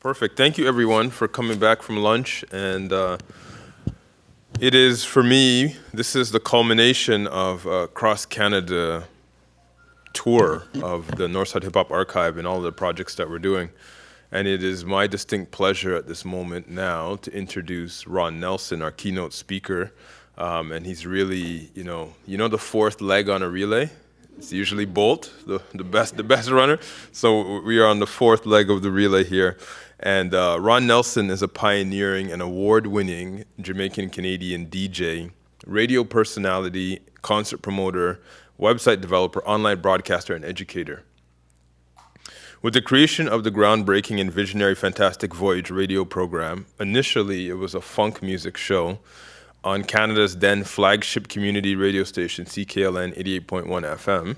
Perfect. Thank you, everyone, for coming back from lunch. And it is, for me, this is the culmination of a cross-Canada tour of the Northside Hip Hop Archive and all the projects that we're doing. And it is my distinct pleasure at this moment now to introduce Ron Nelson, our keynote speaker. And he's really, you know the fourth leg on a relay? It's usually Bolt, the best runner. So we are on the fourth leg of the relay here. And Ron Nelson is a pioneering and award-winning Jamaican-Canadian DJ, radio personality, concert promoter, website developer, online broadcaster, and educator. With the creation of the groundbreaking and visionary Fantastic Voyage radio program, initially it was a funk music show on Canada's then flagship community radio station, CKLN 88.1 FM,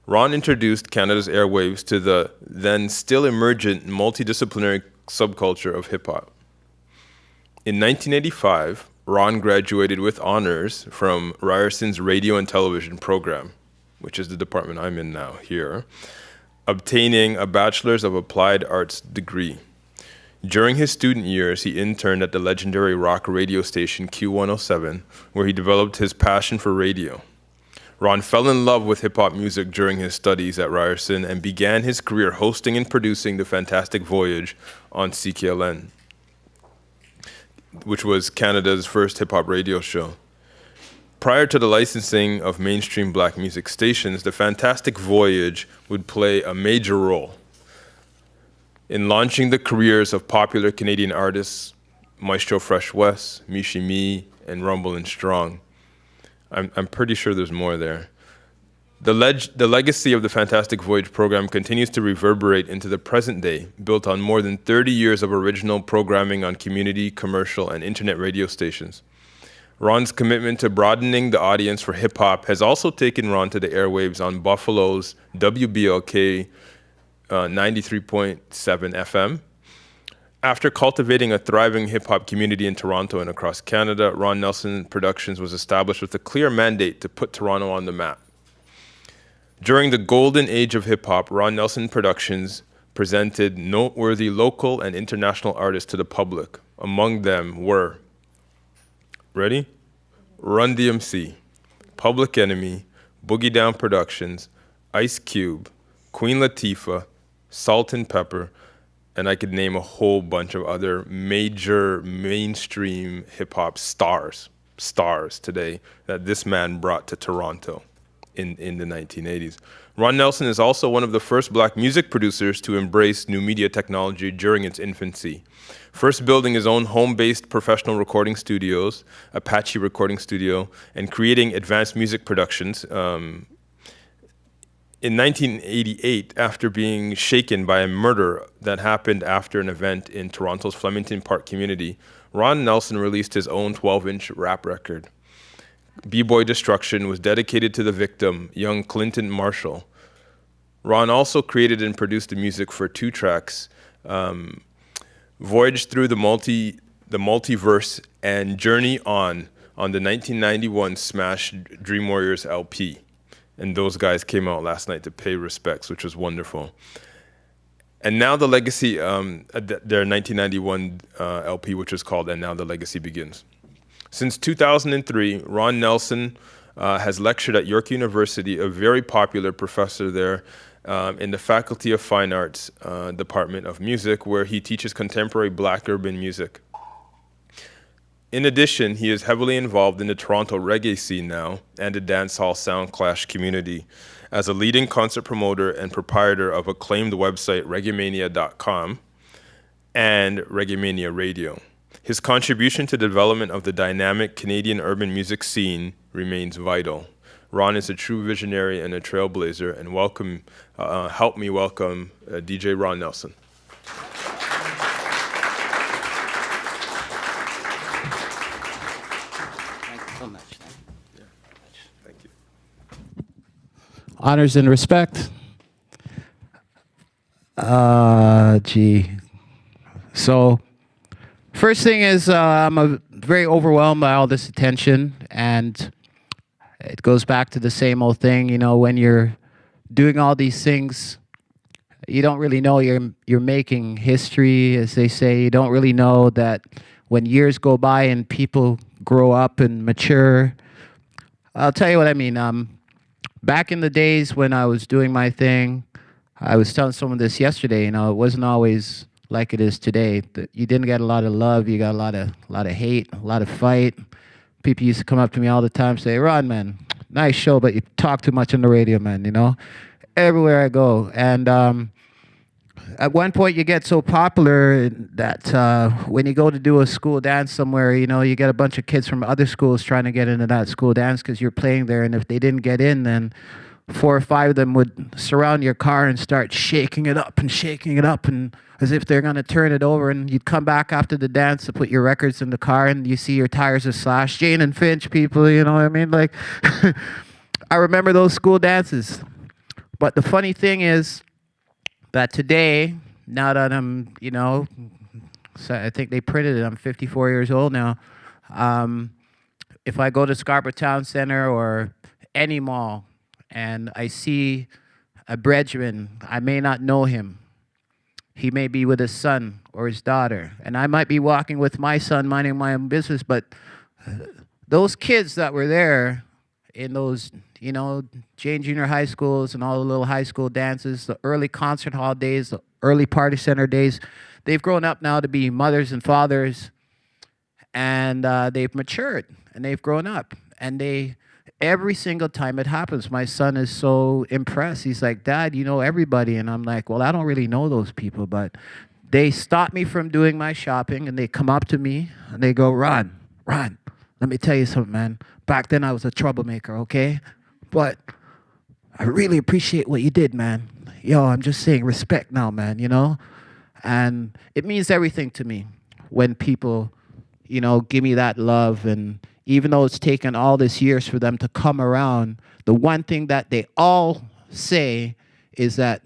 Ron introduced Canada's airwaves to the then still emergent multidisciplinary subculture of hip-hop. In 1985, Ron graduated with honors from Ryerson's radio and television program, which is the department I'm in now here, obtaining a Bachelor's of Applied Arts degree. During his student years, he interned at the legendary rock radio station Q107, where he developed his passion for radio. Ron fell in love with hip-hop music during his studies at Ryerson and began his career hosting and producing the Fantastic Voyage on CKLN, which was Canada's first hip-hop radio show. Prior to the licensing of mainstream black music stations, the Fantastic Voyage would play a major role in launching the careers of popular Canadian artists Maestro Fresh West, Mishi Me, and Rumble and Strong. I'm pretty sure there's more there. The legacy of the Fantastic Voyage program continues to reverberate into the present day, built on more than 30 years of original programming on community, commercial, and internet radio stations. Ron's commitment to broadening the audience for hip-hop has also taken Ron to the airwaves on Buffalo's WBLK 93.7 FM. After cultivating a thriving hip-hop community in Toronto and across Canada, Ron Nelson Productions was established with a clear mandate to put Toronto on the map. During the golden age of hip-hop, Ron Nelson Productions presented noteworthy local and international artists to the public. Among them were, ready? Run DMC, Public Enemy, Boogie Down Productions, Ice Cube, Queen Latifah, Salt and Pepper, and I could name a whole bunch of other major mainstream hip-hop stars today that this man brought to Toronto in the 1980s. Ron Nelson is also one of the first black music producers to embrace new media technology during its infancy. First building his own home-based professional recording studios, Apache Recording Studio, and creating advanced music productions. In 1988, after being shaken by a murder that happened after an event in Toronto's Flemington Park community, Ron Nelson released his own 12-inch rap record. B-Boy Destruction was dedicated to the victim, young Clinton Marshall. Ron also created and produced the music for two tracks, Voyage Through the Multiverse and Journey On the 1991 smash Dream Warriors LP. And those guys came out last night to pay respects, which was wonderful. And now the legacy, their 1991 LP, which was called And Now the Legacy Begins. Since 2003, Ron Nelson has lectured at York University, a very popular professor there in the Faculty of Fine Arts Department of Music, where he teaches contemporary black urban music. In addition, he is heavily involved in the Toronto reggae scene now and the dancehall soundclash community as a leading concert promoter and proprietor of acclaimed website reggaemania.com and Reggaemania Radio. His contribution to the development of the dynamic Canadian urban music scene remains vital. Ron is a true visionary and a trailblazer, and help me welcome DJ Ron Nelson. Honors and respect. So, first thing is I'm very overwhelmed by all this attention, and it goes back to the same old thing. You know, when you're doing all these things you don't really know you're making history, as they say. You don't really know that when years go by and people grow up and mature. I'll tell you what I mean. Back in the days when I was doing my thing, I was telling someone this yesterday. You know, it wasn't always like it is today. You didn't get a lot of love. You got a lot of hate, a lot of fight. People used to come up to me all the time, say, "Ron, man, nice show, but you talk too much on the radio, man." You know, everywhere I go, and at one point you get so popular that when you go to do a school dance somewhere, you know, you get a bunch of kids from other schools trying to get into that school dance because you're playing there, and if they didn't get in, then 4 or 5 of them would surround your car and start shaking it up and as if they're going to turn it over, and you'd come back after the dance to put your records in the car and you see your tires are slashed. Jane and Finch people, you know what I mean? Like, I remember those school dances. But the funny thing is that today, now that I'm, you know, so I think they printed it, I'm 54 years old now. If I go to Scarborough Town Center or any mall and I see a brethren, I may not know him. He may be with his son or his daughter, and I might be walking with my son minding my own business, but those kids that were there in those, you know, Jane Junior High schools and all the little high school dances, the early concert hall days, the early party center days, they've grown up now to be mothers and fathers, and they've matured, and they've grown up, and every single time it happens, my son is so impressed. He's like, "Dad, you know everybody." And I'm like, "Well, I don't really know those people, but they stop me from doing my shopping, and they come up to me, and they go, Ron, let me tell you something, man. Back then, I was a troublemaker, okay? But I really appreciate what you did, man. Yo, I'm just saying respect now, man, you know?" And it means everything to me when people, you know, give me that love. And even though it's taken all these years for them to come around, the one thing that they all say is that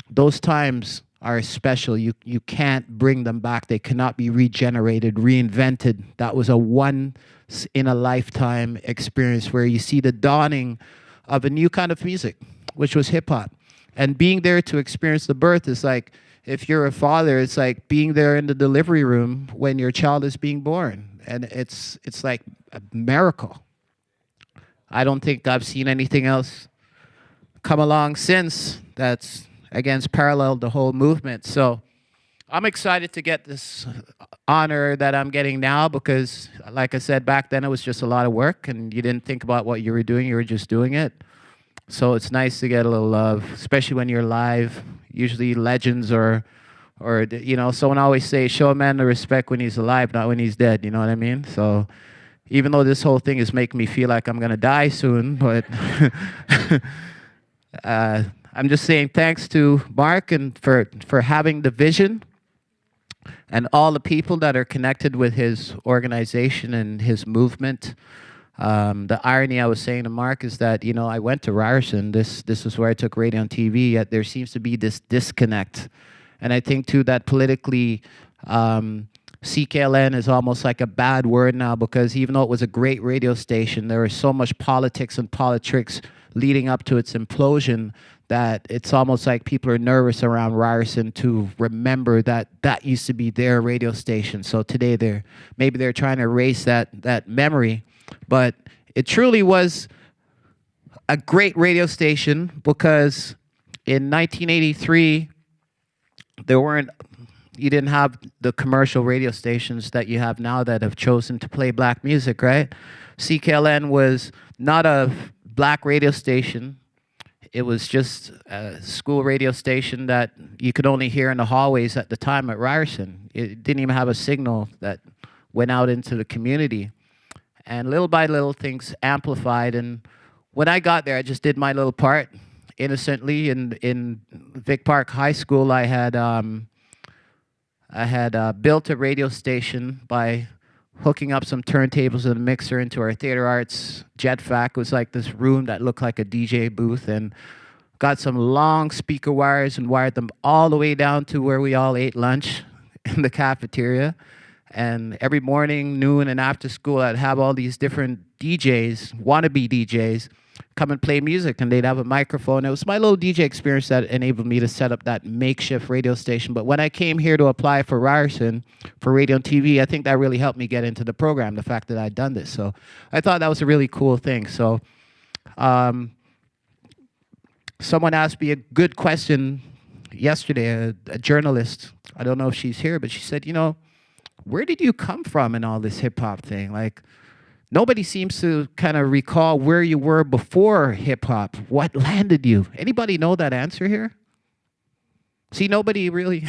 those times are special. You can't bring them back. They cannot be regenerated, reinvented. That was a once-in-a-lifetime experience where you see the dawning of a new kind of music, which was hip-hop. And being there to experience the birth is like, if you're a father, it's like being there in the delivery room when your child is being born. And it's like a miracle. I don't think I've seen anything else come along since that's, again, paralleled the whole movement. So I'm excited to get this honor that I'm getting now because, like I said, back then it was just a lot of work and you didn't think about what you were doing, you were just doing it. So it's nice to get a little love, especially when you're live. Usually legends or you know, someone always say, show a man the respect when he's alive, not when he's dead, you know what I mean? So even though this whole thing is making me feel like I'm going to die soon, but I'm just saying thanks to Mark and for having the vision and all the people that are connected with his organization and his movement. The irony I was saying to Mark is that, you know, I went to Ryerson. This is where I took radio and TV, yet there seems to be this disconnect. And I think, too, that politically, CKLN is almost like a bad word now because even though it was a great radio station, there was so much politics and politics leading up to its implosion that it's almost like people are nervous around Ryerson to remember that that used to be their radio station. So today maybe they're trying to erase that memory. But it truly was a great radio station because in 1983, you didn't have the commercial radio stations that you have now that have chosen to play black music, right? CKLN was not a black radio station. It was just a school radio station that you could only hear in the hallways at the time at Ryerson. It didn't even have a signal that went out into the community. And little by little, things amplified. And when I got there, I just did my little part innocently. In Vic Park High School, I had built a radio station by hooking up some turntables and a mixer into our theater arts jet vac. It was like this room that looked like a DJ booth, and got some long speaker wires and wired them all the way down to where we all ate lunch in the cafeteria. And every morning, noon, and after school, I'd have all these different DJs, wannabe DJs, come and play music, and they'd have a microphone. It was my little DJ experience that enabled me to set up that makeshift radio station. But when I came here to apply for Ryerson for radio and TV, I think that really helped me get into the program, the fact that I'd done this. So I thought that was a really cool thing. So someone asked me a good question yesterday, a journalist. I don't know if she's here, but she said, you know, where did you come from in all this hip-hop thing? Like, nobody seems to kind of recall where you were before hip-hop. What landed you? Anybody know that answer here? See, nobody really...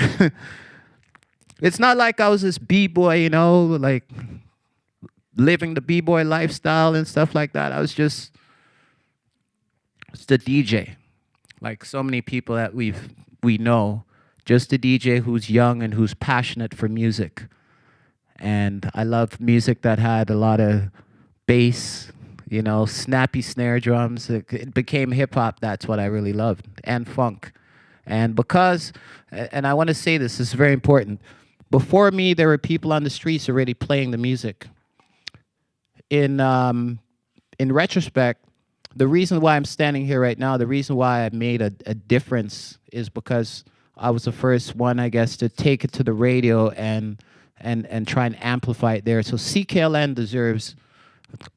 It's not like I was this b-boy, you know, like living the b-boy lifestyle and stuff like that. I was just the DJ. Like so many people that we know, just a DJ who's young and who's passionate for music. And I loved music that had a lot of bass, you know, snappy snare drums. It became hip-hop. That's what I really loved, and funk. And because, and I want to say this is very important, before me, there were people on the streets already playing the music. In retrospect, the reason why I'm standing here right now, the reason why I made a difference is because I was the first one, I guess, to take it to the radio and try and amplify it there. So CKLN deserves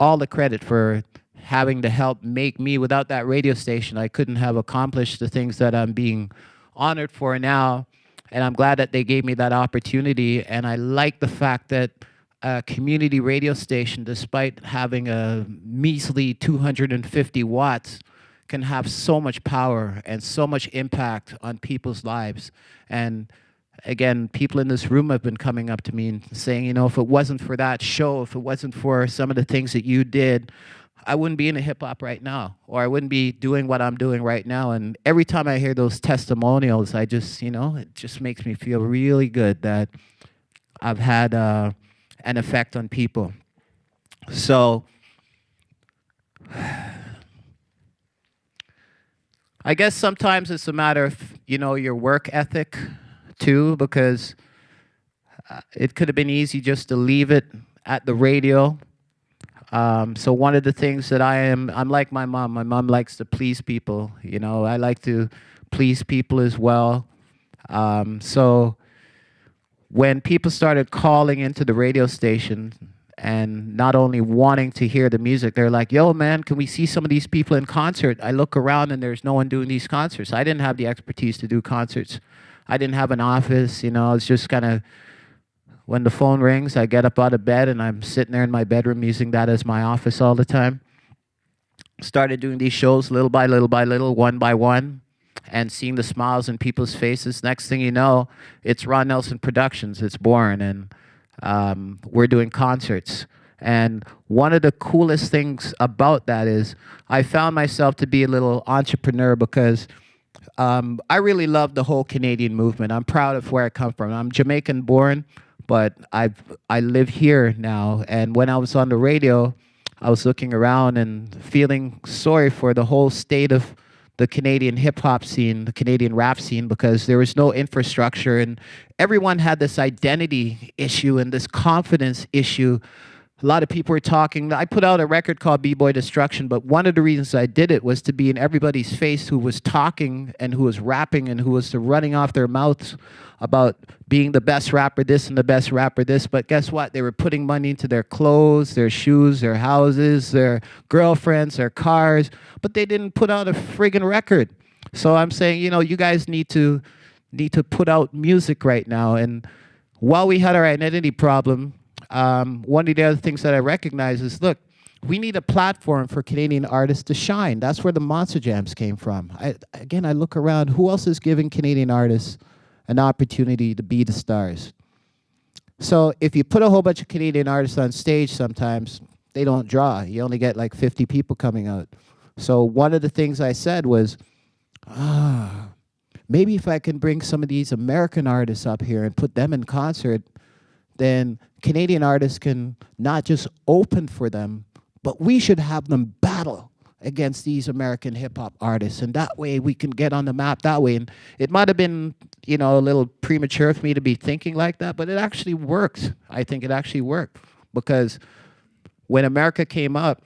all the credit for having to help make me. Without that radio station, I couldn't have accomplished the things that I'm being honored for now. And I'm glad that they gave me that opportunity. And I like the fact that a community radio station, despite having a measly 250 watts, can have so much power and so much impact on people's lives. And again, people in this room have been coming up to me and saying, you know, if it wasn't for that show, if it wasn't for some of the things that you did, I wouldn't be in hip hop right now, or I wouldn't be doing what I'm doing right now. And every time I hear those testimonials, I just, you know, it just makes me feel really good that I've had an effect on people. So I guess sometimes it's a matter of, you know, your work ethic too, because it could have been easy just to leave it at the radio. So one of the things that I'm like my mom. My mom likes to please people. You know, I like to please people as well. So when people started calling into the radio station and not only wanting to hear the music, they're like, yo, man, can we see some of these people in concert? I look around and there's no one doing these concerts. I didn't have the expertise to do concerts. I didn't have an office, you know, it's just kind of, when the phone rings, I get up out of bed and I'm sitting there in my bedroom using that as my office all the time. Started doing these shows little by little by little, one by one, and seeing the smiles in people's faces. Next thing you know, it's Ron Nelson Productions. It's born, and we're doing concerts. And one of the coolest things about that is I found myself to be a little entrepreneur because I really love the whole Canadian movement. I'm proud of where I come from. I'm Jamaican born, but I live here now. And when I was on the radio, I was looking around and feeling sorry for the whole state of the Canadian hip-hop scene, the Canadian rap scene, because there was no infrastructure, and everyone had this identity issue and this confidence issue. A lot of people were talking. I put out a record called B-Boy Destruction, but one of the reasons I did it was to be in everybody's face who was talking and who was rapping and who was running off their mouths about being the best rapper this and the best rapper this. But guess what? They were putting money into their clothes, their shoes, their houses, their girlfriends, their cars, but they didn't put out a friggin' record. So I'm saying, you know, you guys need to put out music right now. And while we had our identity problem, one of the other things that I recognize is, look, we need a platform for Canadian artists to shine. That's where the Monster Jams came from. I look around, who else is giving Canadian artists an opportunity to be the stars? So if you put a whole bunch of Canadian artists on stage, sometimes they don't draw. You only get like 50 people coming out. So one of the things I said was, maybe if I can bring some of these American artists up here and put them in concert, then Canadian artists can not just open for them, but we should have them battle against these American hip-hop artists. And that way we can get on the map that way. And it might have been, you know, a little premature for me to be thinking like that, but it actually worked. I think it actually worked. Because when America came up,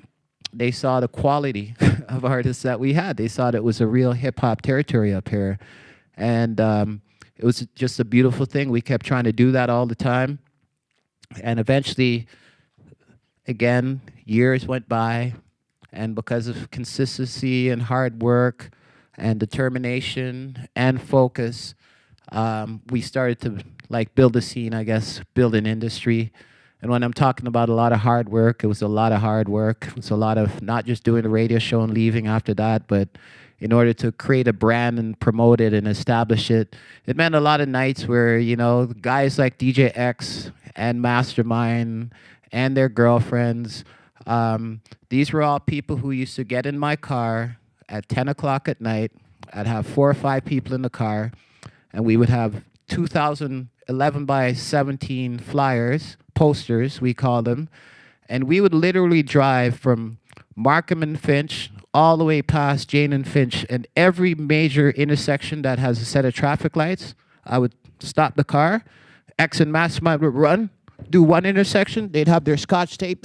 they saw the quality of artists that we had. They saw that it was a real hip hop territory up here. And it was just a beautiful thing. We kept trying to do that all the time. And eventually, again, years went by. And because of consistency and hard work and determination and focus, we started to like build a scene, I guess, build an industry. And when I'm talking about a lot of hard work, it was a lot of hard work. It was a lot of not just doing a radio show and leaving after that, but in order to create a brand and promote it and establish it, it meant a lot of nights where, you know, guys like DJ X and Mastermind and their girlfriends, these were all people who used to get in my car at 10 o'clock at night. I'd have 4 or 5 people in the car, and we would have 2011 by 17 flyers, posters, we call them, and we would literally drive from Markham and Finch all the way past Jane and Finch, and every major intersection that has a set of traffic lights, I would stop the car, X and Mastermind would run, do one intersection, they'd have their scotch tape,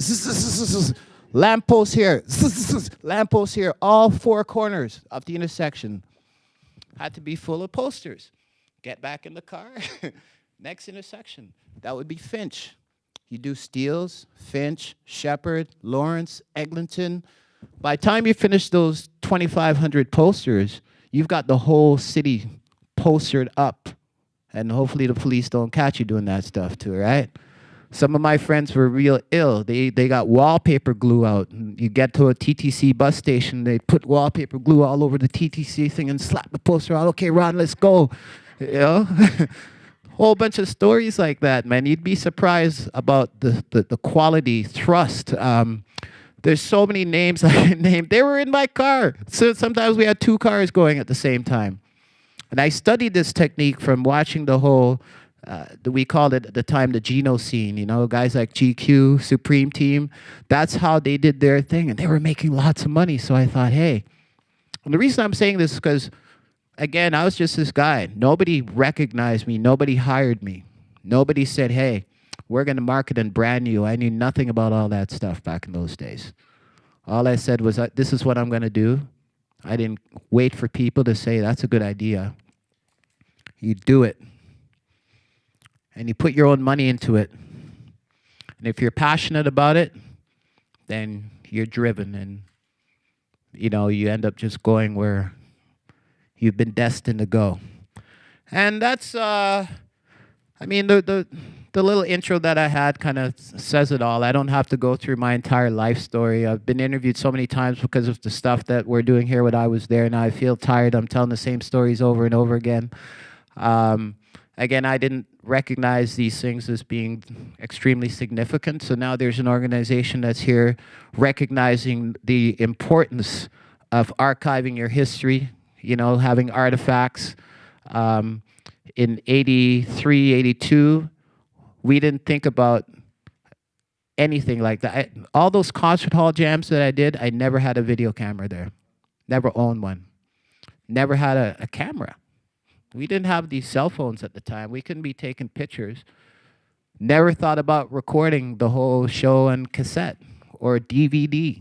lamppost here, lamppost here, all 4 corners of the intersection. Had to be full of posters. Get back in the car, next intersection. That would be Finch. You do Steeles, Finch, Shepherd, Lawrence, Eglinton. By the time you finish those 2,500 posters, you've got the whole city postered up. And hopefully the police don't catch you doing that stuff too, right? Some of my friends were real ill. They got wallpaper glue out. And you get to a TTC bus station, they put wallpaper glue all over the TTC thing and slap the poster out. Okay, Ron, let's go. You know? Whole bunch of stories like that, man. You'd be surprised about the quality, thrust. There's so many names I can name. They were in my car. So sometimes we had 2 cars going at the same time. And I studied this technique from watching the whole, we called it at the time the Geno scene, you know, guys like GQ, Supreme Team. That's how they did their thing, and they were making lots of money. So I thought, hey, and the reason I'm saying this is because, again, I was just this guy. Nobody recognized me. Nobody hired me. Nobody said, hey, we're going to market and brand you. I knew nothing about all that stuff back in those days. All I said was, this is what I'm going to do. I didn't wait for people to say, that's a good idea. You do it. And you put your own money into it. And if you're passionate about it, then you're driven. And, you know, you end up just going where you've been destined to go. And that's, I mean, the little intro that I had kind of says it all. I don't have to go through my entire life story. I've been interviewed so many times because of the stuff that we're doing here when I was there. Now I feel tired. I'm telling the same stories over and over again. Again, I didn't recognize these things as being extremely significant. So now there's an organization that's here recognizing the importance of archiving your history, you know, having artifacts. In 83, 82, we didn't think about anything like that. All those concert hall jams that I did, I never had a video camera there. Never owned one. Never had a camera. We didn't have these cell phones at the time. We couldn't be taking pictures. Never thought about recording the whole show on cassette or DVD.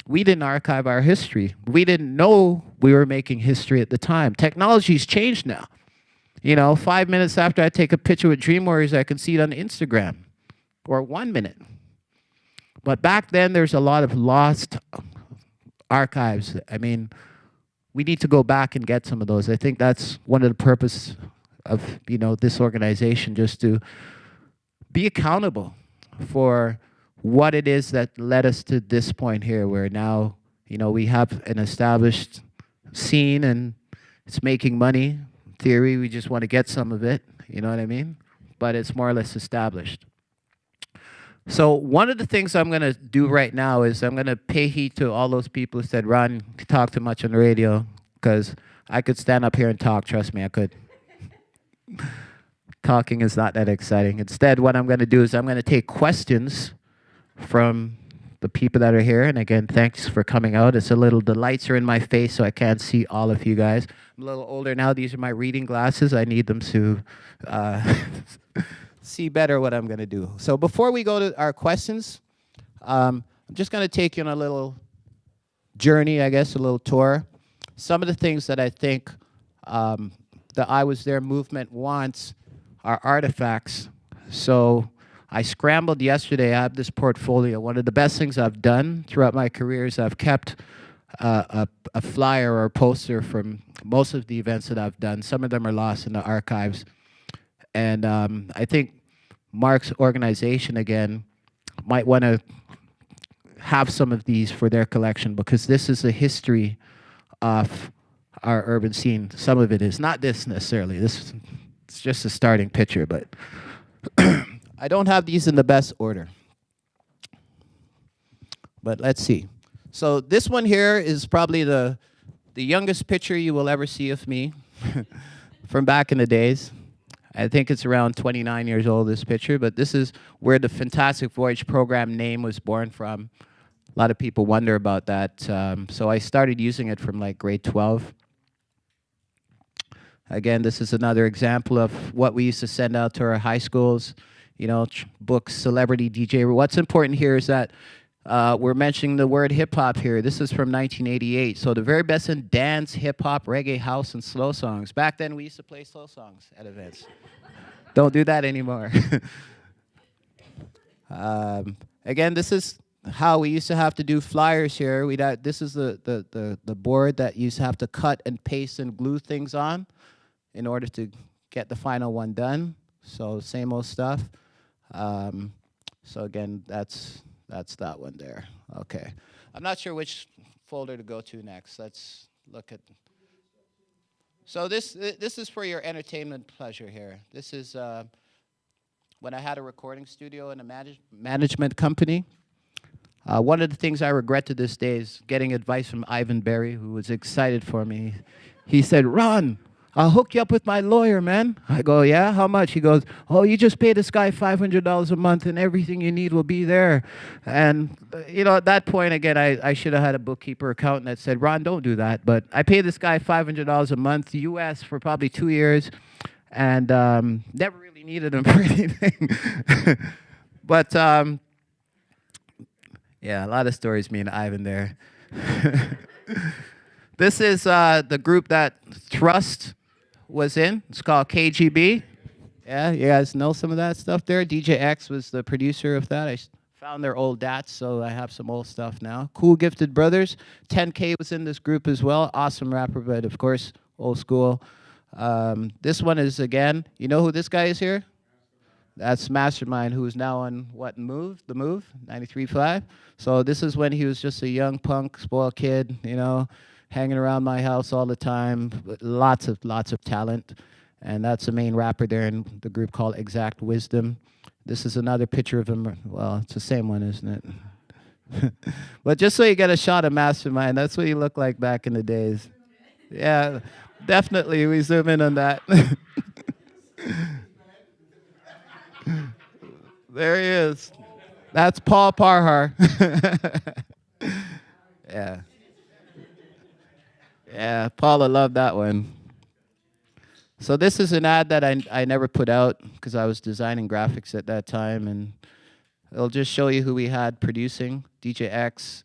We didn't archive our history. We didn't know we were making history at the time. Technology's changed now. You know, 5 minutes after I take a picture with Dream Warriors, I can see it on Instagram, or 1 minute. But back then, there's a lot of lost archives. I mean, we need to go back and get some of those. I think that's one of the purposes of, you know, this organization, just to be accountable for what it is that led us to this point here, where now, you know, we have an established scene and it's making money. In theory, we just want to get some of it, you know what I mean? But it's more or less established. So one of the things I'm going to do right now is I'm going to pay heed to all those people who said, Ron, you talk too much on the radio, because I could stand up here and talk. Trust me, I could. Talking is not that exciting. Instead, what I'm going to do is I'm going to take questions from the people that are here. And again, thanks for coming out. It's a little, the lights are in my face, so I can't see all of you guys. I'm a little older now. These are my reading glasses. I need them to see better what I'm going to do. So before we go to our questions, I'm just going to take you on a little journey, I guess, a little tour. Some of the things that I think the I Was There movement wants are artifacts. So I scrambled yesterday. I have this portfolio. One of the best things I've done throughout my career is I've kept a flyer or a poster from most of the events that I've done. Some of them are lost in the archives. And I think Mark's organization, again, might want to have some of these for their collection, because this is a history of our urban scene. Some of it is not this necessarily. It's just a starting picture, but I don't have these in the best order. But let's see. So this one here is probably the youngest picture you will ever see of me from back in the days. I think it's around 29 years old, this picture, but this is where the Fantastic Voyage program name was born from. A lot of people wonder about that. So I started using it from like grade 12. Again, this is another example of what we used to send out to our high schools, you know, books, celebrity DJ. What's important here is that we're mentioning the word hip hop here. This is from 1988. So the very best in dance, hip hop, reggae, house, and slow songs. Back then, we used to play slow songs at events. Don't do that anymore. Again, this is how we used to have to do flyers here. This is the board that you used to have to cut and paste and glue things on in order to get the final one done. So same old stuff. So again, that's that one there. Okay. I'm not sure which folder to go to next. Let's look at. So this is for your entertainment pleasure here. This is when I had a recording studio and a management company. One of the things I regret to this day is getting advice from Ivan Berry, who was excited for me. He said, "Ron, I'll hook you up with my lawyer, man." I go, "Yeah, how much?" He goes, "Oh, you just pay this guy $500 a month and everything you need will be there." And, you know, at that point, again, I should have had a bookkeeper accountant that said, "Ron, don't do that." But I pay this guy $500 a month, US, for probably 2 years, and never really needed him for anything. But, yeah, a lot of stories, me and Ivan there. This is the group that Thrust was in. It's called KGB. Yeah, you guys know some of that stuff there. DJ X was the producer of that. I found their old dats, so I have some old stuff now. Cool Gifted Brothers. 10K was in this group as well. Awesome rapper, but of course, old school. This one is, again, you know who this guy is here? That's Mastermind, who is now on The Move, 93.5. So this is when he was just a young punk, spoiled kid, you know, hanging around my house all the time. Lots of talent. And that's the main rapper there in the group called Exact Wisdom. This is another picture of him. Well, it's the same one, isn't it? But just so you get a shot of Mastermind, that's what he looked like back in the days. Yeah, definitely. We zoom in on that. There he is. That's Paul Parhar. Yeah. Yeah, Paula loved that one. So this is an ad that I never put out because I was designing graphics at that time, and it'll just show you who we had producing. DJ X,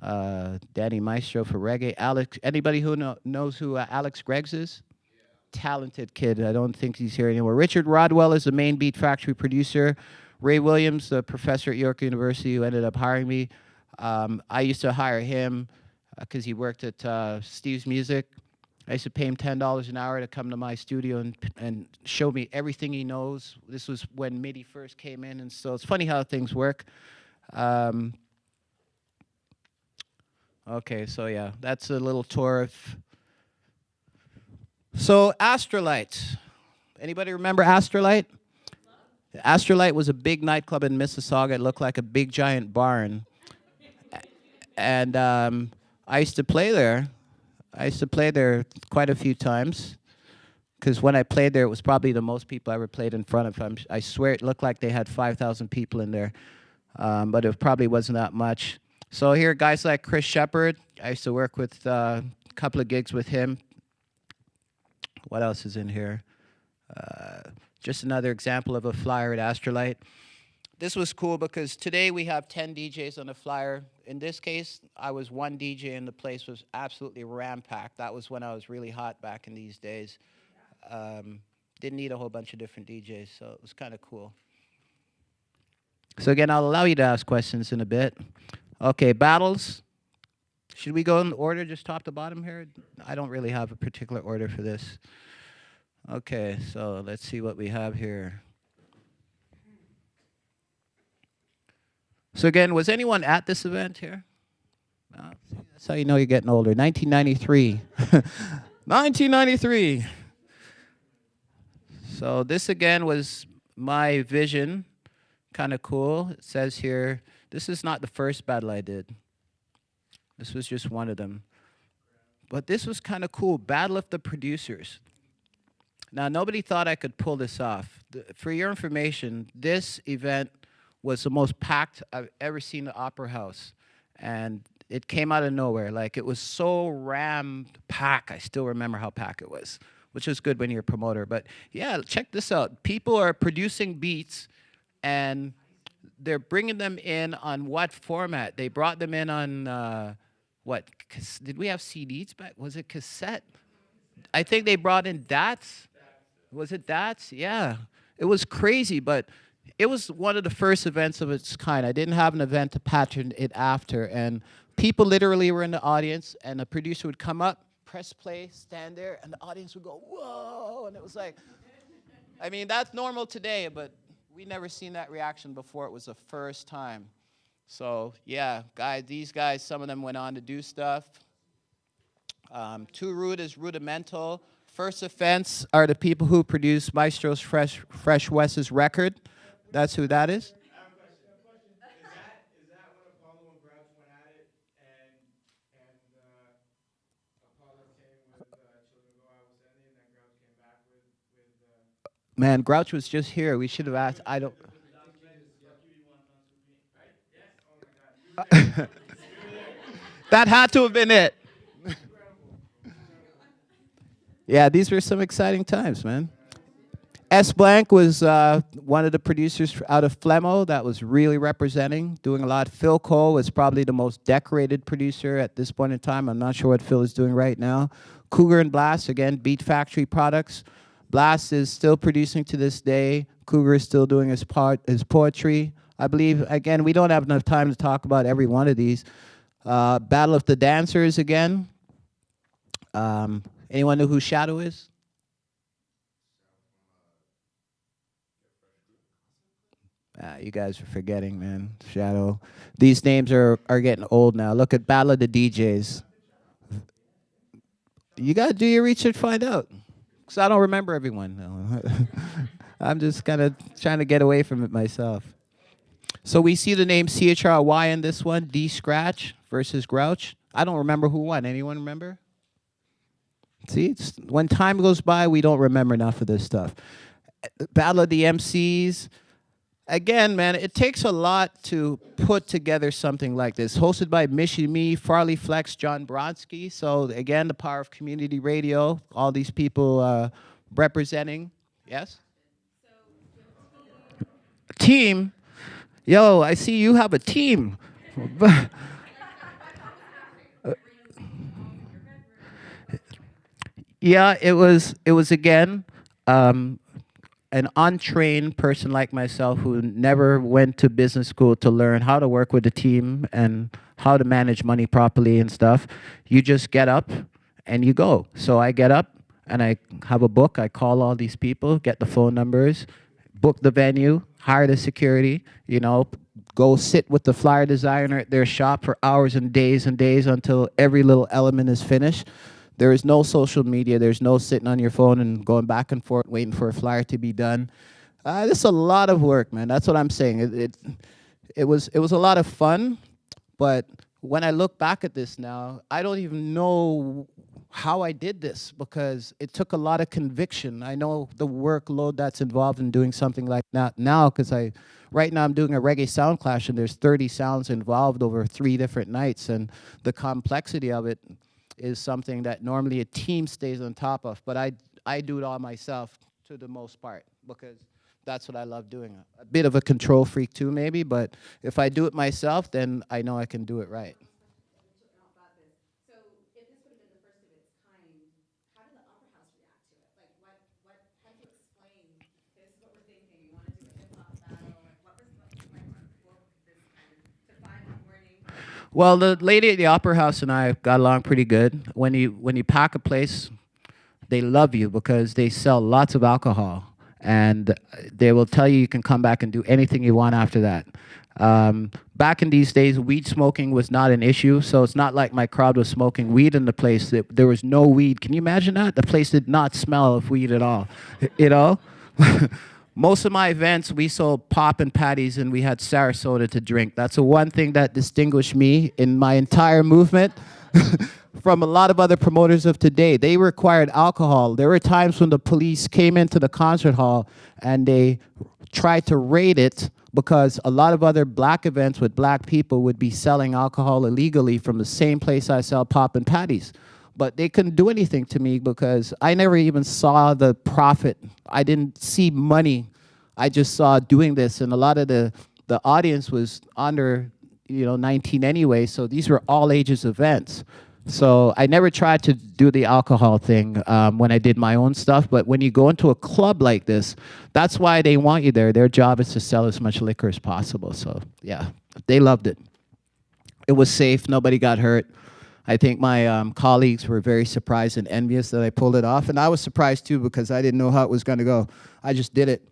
Danny Maestro for reggae. Alex, anybody who knows who Alex Greggs is? Talented kid. I don't think he's here anymore. Richard Rodwell is the main Beat Factory producer. Ray Williams, the professor at York University who ended up hiring me. I used to hire him because he worked at Steve's Music. I used to pay him $10 an hour to come to my studio and show me everything he knows. This was when MIDI first came in, and so it's funny how things work. Okay, so yeah, that's a little tour of. So Astrolite. Anybody remember Astrolite? Astrolite was a big nightclub in Mississauga. It looked like a big giant barn. And I used to play there. I used to play there quite a few times. Because when I played there, it was probably the most people I ever played in front of. I swear it looked like they had 5,000 people in there. But it probably wasn't that much. So here, guys like Chris Shepard. I used to work with a couple of gigs with him. What else is in here? Just another example of a flyer at Astrolite. this was cool because today we have 10 DJs on the flyer. In this case, I was one DJ and the place was absolutely ram-packed. That was when I was really hot back in these days. Didn't need a whole bunch of different DJs, so it was kind of cool. So again, I'll allow you to ask questions in a bit. Okay, battles. Should we go in order, just top to bottom here? I don't really have a particular order for this. Okay, so let's see what we have here. So again, was anyone at this event here? No, that's how you know you're getting older. 1993. 1993. So this again was my vision. Kind of cool. It says here, this is not the first battle I did. This was just one of them. But this was kind of cool. Battle of the Producers. Now, nobody thought I could pull this off. For your information, this event was the most packed I've ever seen the Opera House. And it came out of nowhere. Like, it was so rammed packed. I still remember how packed it was, which is good when you're a promoter. But yeah, check this out. People are producing beats, and they're bringing them in on what format? They brought them in on, what? Did we have CDs back? Was it cassette? I think they brought in DATs. Was it DATs? Yeah. It was crazy, but it was one of the first events of its kind. I didn't have an event to pattern it after, and people literally were in the audience, and a producer would come up, press play, stand there, and the audience would go, whoa, and it was like, I mean, that's normal today, but we never seen that reaction before. It was the first time. So yeah, guys, these guys, some of them went on to do stuff. Too Rude is rudimental. First Offense are the people who produced Maestro's Fresh West's record. That's who that is. I have a question. Is that when Apollo and Grouch went at it, and Apollo came with Children Go I Was Ending, and then Grouch came back with Man, Grouch was just here. We should have asked. I don't. That had to have been it. Yeah, these were some exciting times, man. S. Blank was one of the producers out of Flemo that was really representing, doing a lot. Phil Cole was probably the most decorated producer at this point in time. I'm not sure what Phil is doing right now. Cougar and Blast, again, Beat Factory products. Blast is still producing to this day. Cougar is still doing his poetry. I believe, again, we don't have enough time to talk about every one of these. Battle of the Dancers again. Anyone know who Shadow is? You guys are forgetting, man. Shadow. These names are getting old now. Look at Battle of the DJs. You got to do your research to find out. Because I don't remember everyone. I'm just kind of trying to get away from it myself. So we see the name CHRY in this one. D Scratch versus Grouch. I don't remember who won. Anyone remember? See, when time goes by, we don't remember enough of this stuff. Battle of the MCs. Again, man, it takes a lot to put together something like this. Hosted by Mishi Me, Farley Flex, John Bronski. So again, the power of community radio. All these people representing. Yes? Team? Yo, I see you have a team. Yeah, it was again, an untrained person like myself who never went to business school to learn how to work with a team and how to manage money properly and stuff. You just get up and you go. So I get up and I have a book. I call all these people, get the phone numbers, book the venue, hire the security, you know, go sit with the flyer designer at their shop for hours and days until every little element is finished. There is no social media. There's no sitting on your phone and going back and forth waiting for a flyer to be done. This is a lot of work, man. That's what I'm saying. It was a lot of fun, but when I look back at this now, I don't even know how I did this because it took a lot of conviction. I know the workload that's involved in doing something like that now because right now I'm doing a reggae sound clash and there's 30 sounds involved over 3 different nights, and the complexity of it is something that normally a team stays on top of, but I do it all myself to the most part because That's what I love doing. A bit of a control freak too, maybe, but if I do it myself, then I know I can do it right. About this. So if this would have been the first of its kind, how did the Opera House react to it? Like, how did you explain, this is what we're thinking, we want to do a hip hop battle? Like, what was like, this kind of, to 5 in the morning? Well, the lady at the Opera House and I got along pretty good. When you pack a place, they love you because they sell lots of alcohol, and they will tell you you can come back and do anything you want after that. Back in these days, weed smoking was not an issue, so it's not like my crowd was smoking weed in the place. There was no weed. Can you imagine that? The place did not smell of weed at all, you know? Most of my events, we sold pop and patties, and we had Sarasota to drink. That's the one thing that distinguished me in my entire movement from a lot of other promoters of today. They required alcohol. There were times when the police came into the concert hall and they tried to raid it because a lot of other black events with black people would be selling alcohol illegally from the same place I sell pop and patties. But they couldn't do anything to me because I never even saw the profit. I didn't see money. I just saw doing this, and a lot of the audience was under 19 anyway, so these were all ages events. So I never tried to do the alcohol thing when I did my own stuff, but when you go into a club like this, that's why they want you there. Their job is to sell as much liquor as possible. So yeah, they loved it. It was safe, nobody got hurt. I think my colleagues were very surprised and envious that I pulled it off, and I was surprised too because I didn't know how it was gonna go. I just did it.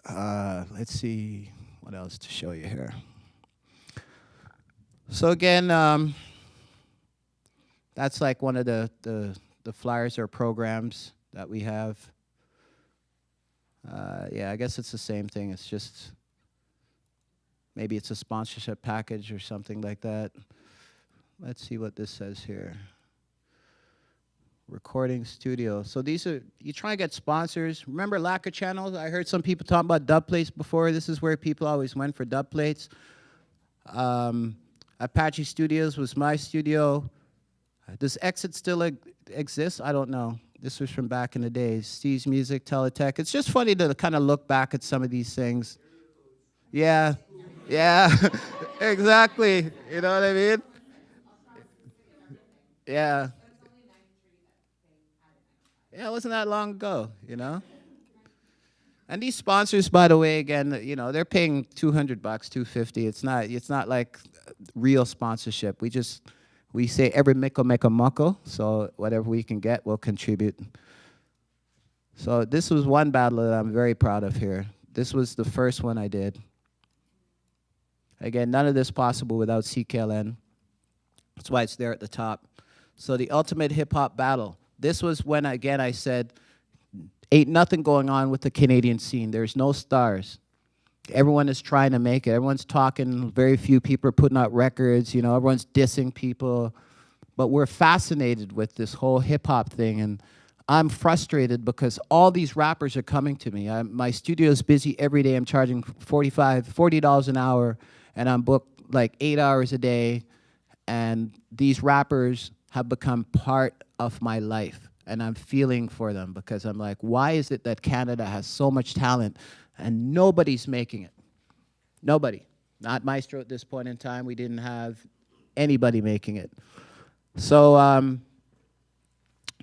Let's see what else to show you here. So again, that's like one of the flyers or programs that we have. Yeah, I guess it's the same thing. It's just, maybe it's a sponsorship package or something like that. Let's see what this says here. Recording studio. So these are, you try and get sponsors. Remember lacquer channels? I heard some people talking about dub plates before. This is where people always went for dub plates. Apache Studios was my studio. Does Exit still exist? I don't know. This was from back in the days. Steve's Music, Teletech. It's just funny to kind of look back at some of these things. Yeah, yeah, exactly. You know what I mean? Yeah. Yeah, it wasn't that long ago, you know? And these sponsors, by the way, again, they're paying $200, $250. It's not like real sponsorship. We say every mickle make a muckle, so whatever we can get, we'll contribute. So this was one battle that I'm very proud of here. This was the first one I did. Again, none of this possible without CKLN. That's why it's there at the top. So the ultimate hip hop battle. This was when, again, I said, ain't nothing going on with the Canadian scene. There's no stars. Everyone is trying to make it. Everyone's talking. Very few people are putting out records. Everyone's dissing people. But we're fascinated with this whole hip-hop thing. And I'm frustrated because all these rappers are coming to me. My studio is busy every day. I'm charging $40 an hour. And I'm booked like 8 hours a day. And these rappers have become part of my life. And I'm feeling for them because I'm like, why is it that Canada has so much talent and nobody's making it? Nobody. Not Maestro at this point in time. We didn't have anybody making it. So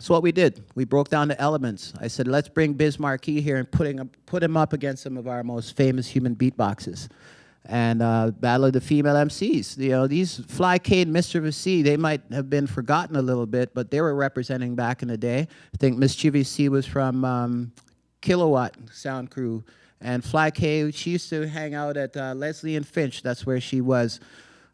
what we did. We broke down the elements. I said, let's bring Biz Marquee here and put him up against some of our most famous human beatboxes. And battle of the female MCs. These Fly K and Mischievous C, they might have been forgotten a little bit, but they were representing back in the day. I think Mischievous C was from Kilowatt Sound Crew. And Fly K, she used to hang out at Leslie and Finch. That's where she was.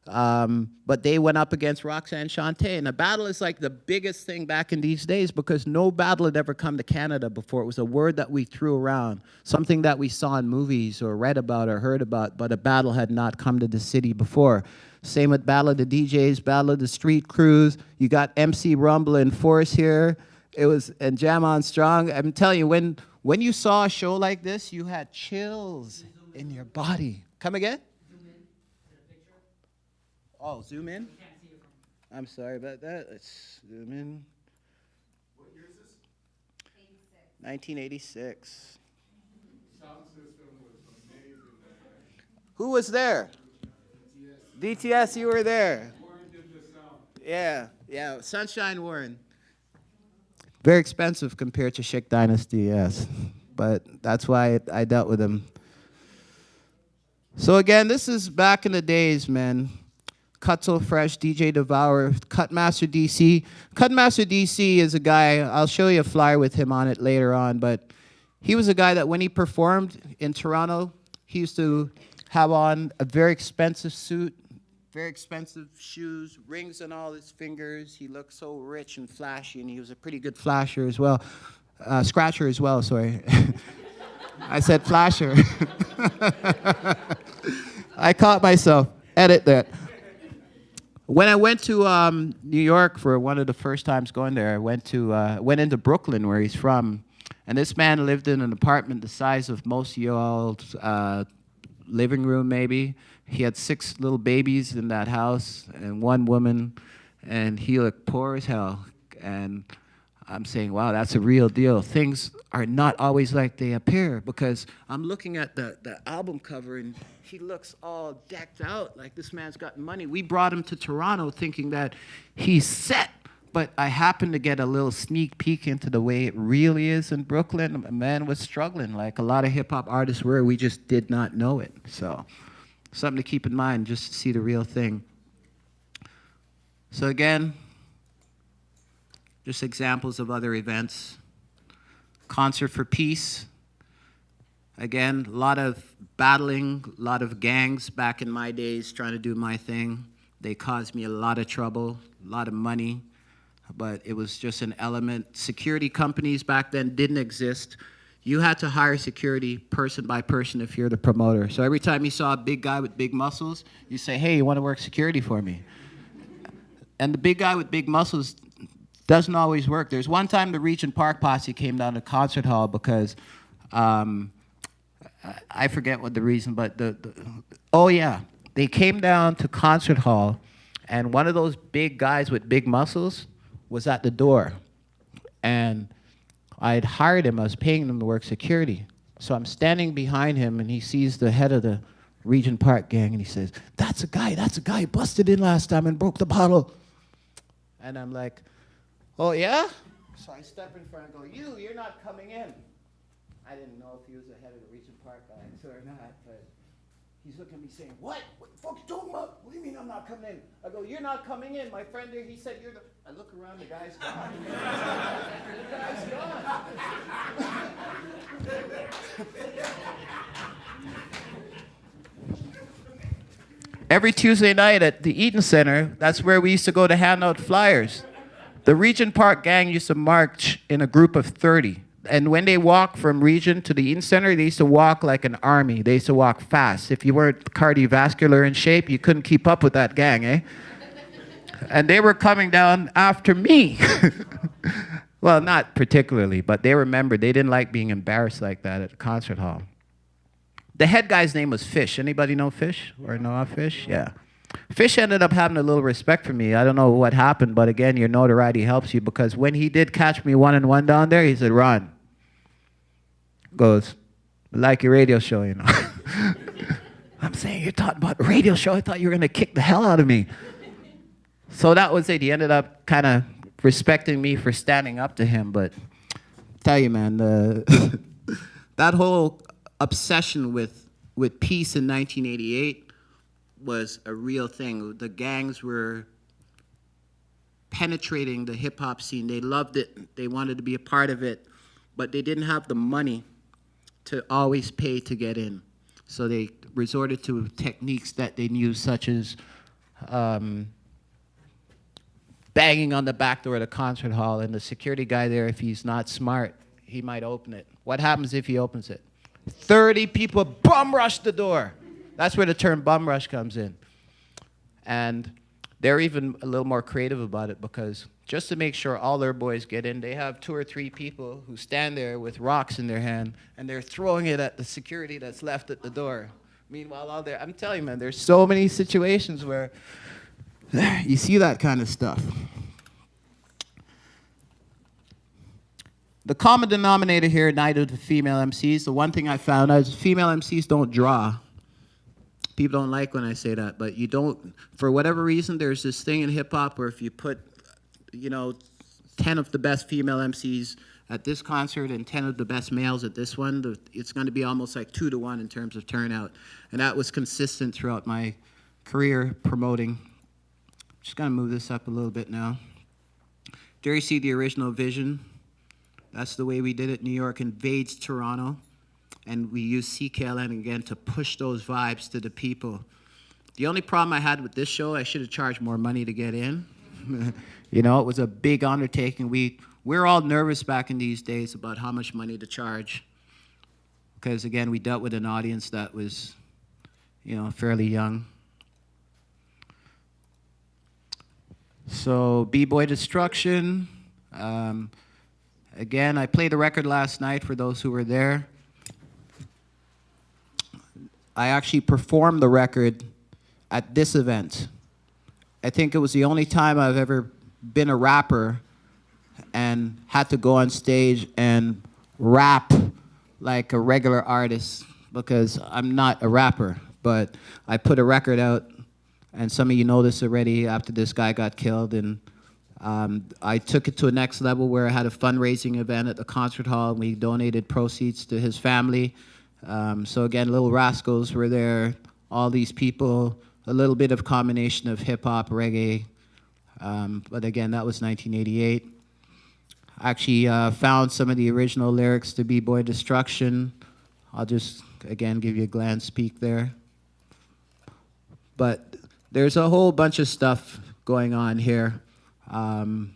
But they went up against Roxanne Shante. And the battle is like the biggest thing back in these days because no battle had ever come to Canada before. It was a word that we threw around, something that we saw in movies or read about or heard about, but a battle had not come to the city before. Same with Battle of the DJs, Battle of the Street Crews. You got MC Rumble and Force here. And Jam On Strong. I'm telling you, when you saw a show like this, you had chills in your body. Come again? Oh, zoom in? I'm sorry about that. Let's zoom in. What year is this? 1986. Who was there? DTS, you were there. Yeah, Sunshine Warren. Very expensive compared to Schick Dynasty, yes. But that's why I dealt with him. So again, this is back in the days, man. Cut So Fresh, DJ Devour, Cutmaster DC. Cutmaster DC is a guy, I'll show you a flyer with him on it later on, but he was a guy that when he performed in Toronto, he used to have on a very expensive suit, very expensive shoes, rings on all his fingers. He looked so rich and flashy, and he was a pretty good flasher as well. Scratcher as well, sorry. I said flasher. I caught myself. Edit that. When I went to New York for one of the first times going there, I went into Brooklyn, where he's from, and this man lived in an apartment the size of most of y'all's living room, maybe. He had 6 little babies in that house and 1 woman, and he looked poor as hell. And I'm saying, wow, that's a real deal. Things are not always like they appear, because I'm looking at the album cover, and he looks all decked out like this man's got money. We brought him to Toronto thinking that he's set, but I happened to get a little sneak peek into the way it really is in Brooklyn. A man was struggling like a lot of hip-hop artists were. We just did not know it. So something to keep in mind, just to see the real thing. So again, just examples of other events. Concert for Peace. Again, a lot of battling, a lot of gangs back in my days trying to do my thing. They caused me a lot of trouble, a lot of money, but it was just an element. Security companies back then didn't exist. You had to hire security person by person if you're the promoter. So every time you saw a big guy with big muscles, you say, hey, you want to work security for me? And the big guy with big muscles doesn't always work. There's one time the Regent Park posse came down to concert hall because, I forget what the reason, but oh yeah, they came down to concert hall, and one of those big guys with big muscles was at the door. And I had hired him, I was paying him to work security. So I'm standing behind him, and he sees the head of the Regent Park gang, and he says, that's a guy busted in last time and broke the bottle. And I'm like, oh yeah? So I step in front and go, you're not coming in. I didn't know if he was the head of the Regent Park guys or not, but he's looking at me saying, what? What the fuck you talking about? What do you mean I'm not coming in? I go, you're not coming in. My friend there, he said you're the... I look around, the guy's gone. The guy's gone. Every Tuesday night at the Eaton Center, that's where we used to go to hand out flyers. The Regent Park gang used to march in a group of 30. And when they walk from Regent to the Eaton Center, they used to walk like an army. They used to walk fast. If you weren't cardiovascular in shape, you couldn't keep up with that gang, eh? And they were coming down after me. Well, not particularly, but they remembered. They didn't like being embarrassed like that at a concert hall. The head guy's name was Fish. Anybody know Fish or know of Fish? Yeah. Fish ended up having a little respect for me. I don't know what happened, but again, your notoriety helps you, because when he did catch me one-on-one down there, he said, Ron, goes, I like your radio show, you know. I'm saying, you're talking about a radio show? I thought you were going to kick the hell out of me. So that was it. He ended up kind of respecting me for standing up to him, but I tell you, man, that whole obsession with peace in 1988 was a real thing. The gangs were penetrating the hip-hop scene. They loved it. They wanted to be a part of it, but they didn't have the money to always pay to get in. So they resorted to techniques that they knew, such as banging on the back door of the concert hall, and the security guy there, if he's not smart, he might open it. What happens if he opens it? 30 people bum rush the door. That's where the term bum rush comes in. And they're even a little more creative about it, because just to make sure all their boys get in, they have 2 or 3 people who stand there with rocks in their hand, and they're throwing it at the security that's left at the door. Meanwhile, all there, I'm telling you, man, there's so many situations where you see that kind of stuff. the common denominator here, neither the female MCs. The one thing I found out is female MCs don't draw. People don't like when I say that, but you don't, for whatever reason, there's this thing in hip hop where if you put, 10 of the best female MCs at this concert and 10 of the best males at this one, it's going to be almost like 2-to-1 in terms of turnout. And that was consistent throughout my career promoting. Just going to move this up a little bit now. There you see the original vision. That's the way we did it. New York invades Toronto. And we use CKLN again to push those vibes to the people. The only problem I had with this show, I should have charged more money to get in. It was a big undertaking. We're all nervous back in these days about how much money to charge. Because again, we dealt with an audience that was, fairly young. So B-Boy Destruction. Again, I played the record last night for those who were there. I actually performed the record at this event. I think it was the only time I've ever been a rapper and had to go on stage and rap like a regular artist, because I'm not a rapper, but I put a record out, and some of you know this already, after this guy got killed, and I took it to a next level where I had a fundraising event at the concert hall, and we donated proceeds to his family. So again, Little Rascals were there, all these people, a little bit of combination of hip-hop, reggae, but again, that was 1988. I actually found some of the original lyrics to B-Boy Destruction. I'll just, again, give you a glance peek there. But there's a whole bunch of stuff going on here. We're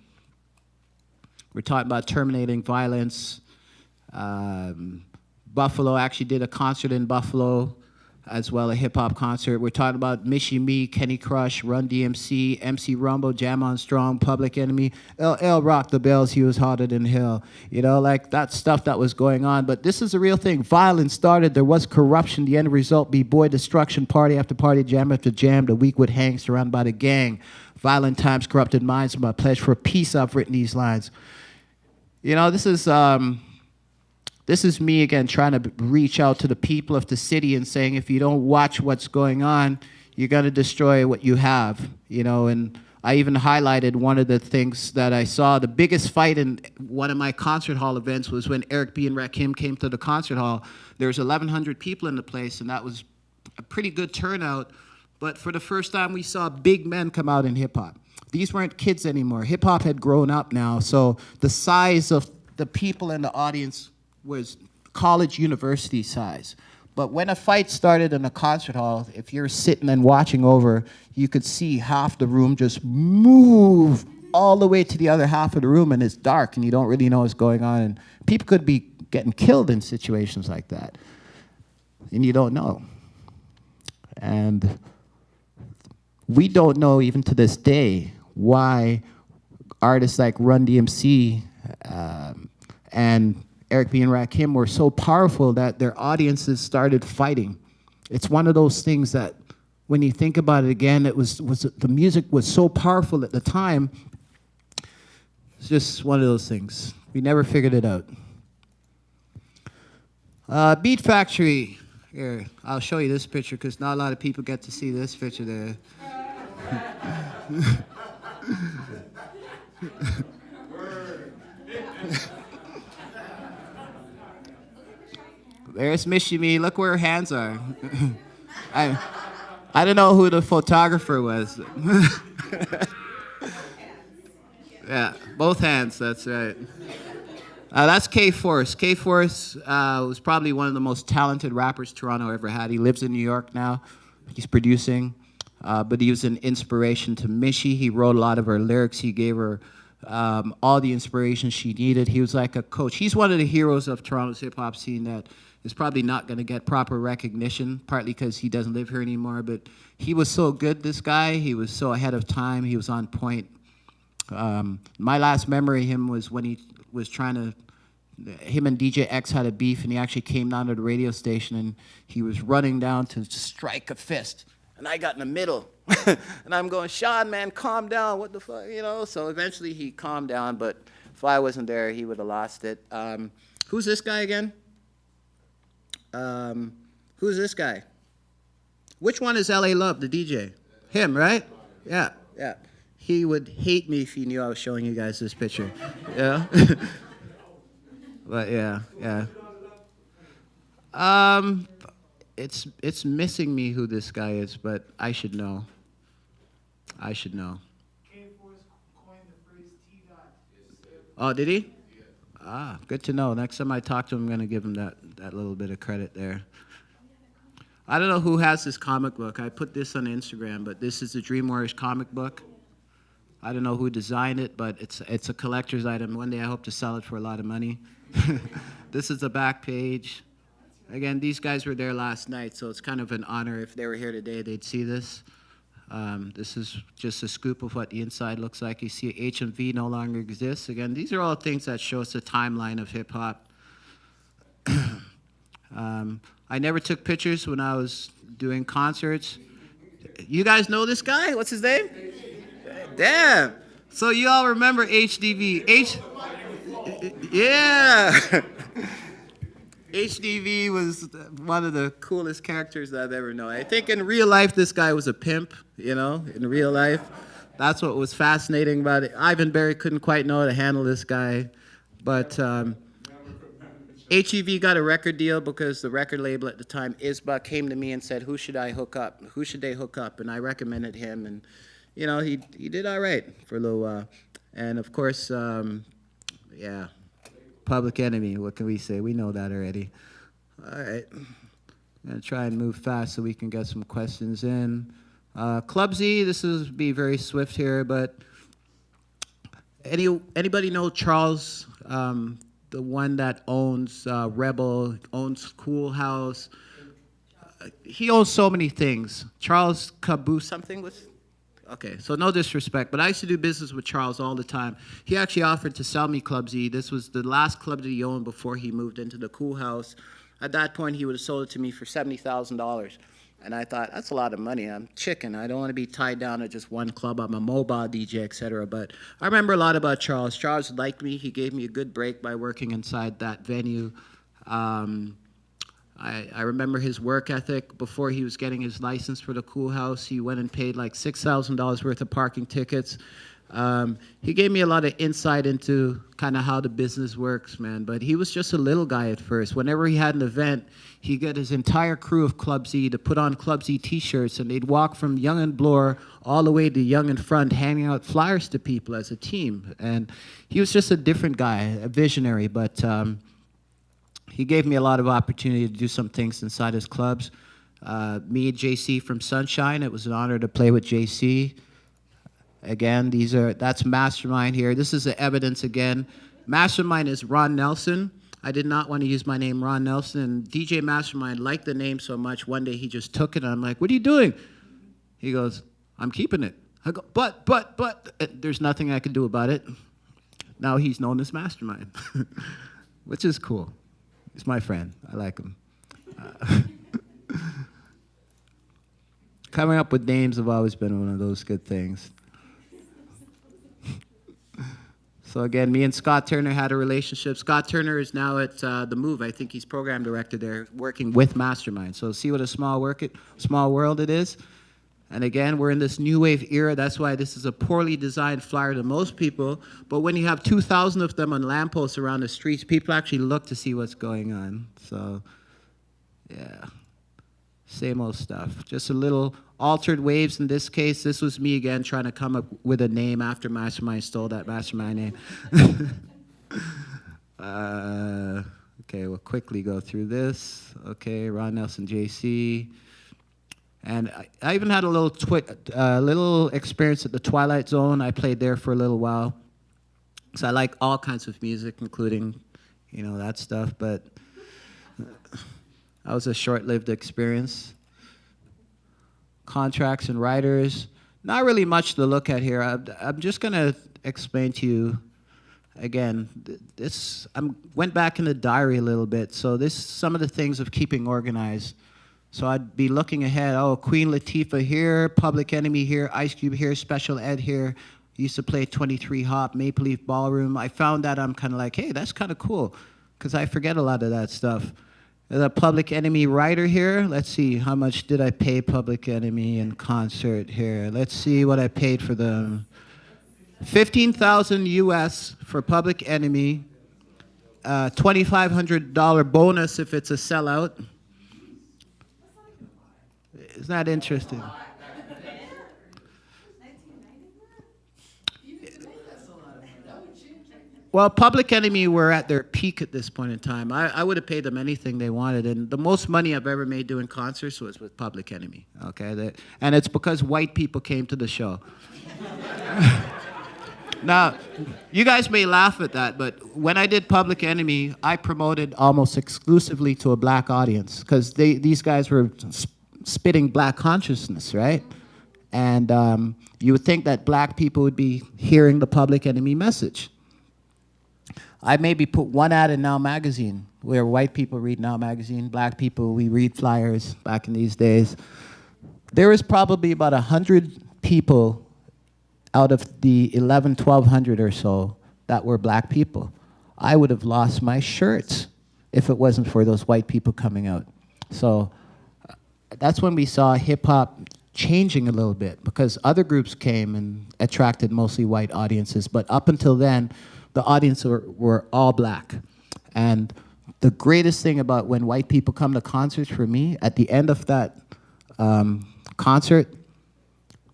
talking about terminating violence. Buffalo actually did a concert in Buffalo as well, a hip-hop concert. We're talking about Michie Me, Kenny Crush, Run DMC, MC Rumble, Jam on Strong, Public Enemy, LL Rock the Bells, he was hotter than hell. Like that stuff that was going on. But this is a real thing. Violence started, there was corruption. The end result, B-Boy Destruction, party after party, jam after jam. The weak would hang, surrounded by the gang. Violent times, corrupted minds. My pledge for peace, I've written these lines. This is me, again, trying to reach out to the people of the city and saying, if you don't watch what's going on, you're going to destroy what you have, and I even highlighted one of the things that I saw. The biggest fight in one of my concert hall events was when Eric B. and Rakim came to the concert hall. There was 1,100 people in the place, and that was a pretty good turnout. But for the first time, we saw big men come out in hip-hop. These weren't kids anymore. Hip-hop had grown up now, so the size of the people in the audience was college university size. But when a fight started in a concert hall, if you're sitting and watching over, you could see half the room just move all the way to the other half of the room, and it's dark and you don't really know what's going on. And people could be getting killed in situations like that, and you don't know. And we don't know even to this day why artists like Run DMC and Eric B. and Rakim were so powerful that their audiences started fighting. It's one of those things that, when you think about it again, the music was so powerful at the time. It's just one of those things. We never figured it out. Beat Factory. Here, I'll show you this picture because not a lot of people get to see this picture there. There's Michie Me. Look where her hands are. I don't know who the photographer was. Yeah, both hands, that's right. That's K-Force. K-Force was probably one of the most talented rappers Toronto ever had. He lives in New York now. He's producing. But he was an inspiration to Michie. He wrote a lot of her lyrics. He gave her all the inspiration she needed. He was like a coach. He's one of the heroes of Toronto's hip-hop scene that is probably not going to get proper recognition, partly because he doesn't live here anymore. But he was so good, this guy. He was so ahead of time. He was on point. My last memory of him was when he was trying to, him and DJ X had a beef, and he actually came down to the radio station, and he was running down to strike a fist. And I got in the middle. And I'm going, Sean, man, calm down. What the fuck, So eventually he calmed down. But If I wasn't there, he would have lost it. Who's this guy again? Who's this guy? Which one is LA Love, the DJ? Him, right? Yeah, yeah. He would hate me if he knew I was showing you guys this picture. Yeah. But yeah, yeah. It's missing me who this guy is, but I should know. I should know. K-Force coined the phrase T-Dot. Oh, did he? Ah, good to know. Next time I talk to him, I'm going to give him that little bit of credit there. I don't know who has this comic book. I put this on Instagram, but this is the Dream Warriors comic book. I don't know who designed it, but it's a collector's item. One day I hope to sell it for a lot of money. This is the back page. Again, these guys were there last night, so it's kind of an honor. If they were here today, they'd see this. This is just a scoop of what the inside looks like. You see HMV no longer exists. Again, these are all things that show us the timeline of hip-hop. I never took pictures when I was doing concerts. You guys know this guy? What's his name? Damn. So you all remember HDV. Yeah. HDV was one of the coolest characters I've ever known. I think in real life, this guy was a pimp, you know, in real life. That's what was fascinating about it. Ivan Berry couldn't quite know how to handle this guy. But HEV got a record deal because the record label at the time, ISBA, came to me and said, who should I hook up? Who should they hook up? And I recommended him. And, you know, he did all right for a little while. And, of course, yeah. Public Enemy, what can we say? We know that already. All right. I'm going to try and move fast so we can get some questions in. Club Z, this will be very swift here, but anybody know Charles, the one that owns Rebel, owns Cool House? He owns so many things. Charles Caboose, something with... Okay, so no disrespect, but I used to do business with Charles all the time. He actually offered to sell me Club Z. This was the last club that he owned before he moved into the Cool House. At that point, he would have sold it to me for $70,000. And I thought, that's a lot of money. I'm chicken. I don't want to be tied down to just one club. I'm a mobile DJ, et cetera. But I remember a lot about Charles. Charles liked me. He gave me a good break by working inside that venue. I remember his work ethic. Before he was getting his license for the Cool House, he went and paid like $6,000 worth of parking tickets. He gave me a lot of insight into kind of how the business works, man. But he was just a little guy at first. Whenever he had an event, he'd get his entire crew of Club Z to put on Club Z t-shirts, and they'd walk from Young and Bloor all the way to Young and Front, handing out flyers to people as a team. And he was just a different guy, a visionary, but he gave me a lot of opportunity to do some things inside his clubs. Me and JC from Sunshine, it was an honor to play with JC. Again, that's Mastermind here. This is the evidence again. Mastermind is Ron Nelson. I did not want to use my name, Ron Nelson, and DJ Mastermind liked the name so much, one day he just took it, and I'm like, what are you doing? He goes, I'm keeping it. I go, but, there's nothing I can do about it. Now he's known as Mastermind, which is cool. He's my friend. I like him. Coming up with names have always been one of those good things. So again, me and Scott Turner had a relationship. Scott Turner is now at The Move. I think he's program director there, working with Mastermind. So see what a small world it is. And again, we're in this new wave era. That's why this is a poorly designed flyer to most people. But when you have 2,000 of them on lampposts around the streets, people actually look to see what's going on. So, yeah, same old stuff. Just a little altered waves in this case. This was me again trying to come up with a name after Mastermind stole that Mastermind name. Okay, we'll quickly go through this. Okay, Ron Nelson, JC. And I even had a little experience at the Twilight Zone. I played there for a little while. So I like all kinds of music, including, you know, that stuff. But that was a short-lived experience. Contracts and writers. Not really much to look at here. I'm just going to explain to you, again, I went back in the diary a little bit. So this is some of the things of keeping organized. So I'd be looking ahead, oh, Queen Latifah here, Public Enemy here, Ice Cube here, Special Ed here, Used to play 23 Hop, Maple Leaf Ballroom. I found that I'm kind of like, hey, that's kind of cool, because I forget a lot of that stuff. The Public Enemy writer here. Let's see, how much did I pay Public Enemy in concert here? Let's see what I paid for them. 15,000 US for Public Enemy. $2,500 bonus if it's a sellout. Isn't that interesting? Well, Public Enemy were at their peak at this point in time. I would have paid them anything they wanted, and the most money I've ever made doing concerts was with Public Enemy. Okay, and it's because white people came to the show. Now, you guys may laugh at that, but when I did Public Enemy, I promoted almost exclusively to a black audience, because these guys were spitting black consciousness, right? And you would think that black people would be hearing the Public Enemy message. I maybe put one ad in Now Magazine, where white people read Now Magazine, black people, we read flyers back in these days. There was probably about 100 people out of the 1,100 or so that were black people. I would have lost my shirts if it wasn't for those white people coming out. So that's when we saw hip-hop changing a little bit, because other groups came and attracted mostly white audiences, but up until then, the audience were all black. And the greatest thing about when white people come to concerts for me, at the end of that concert,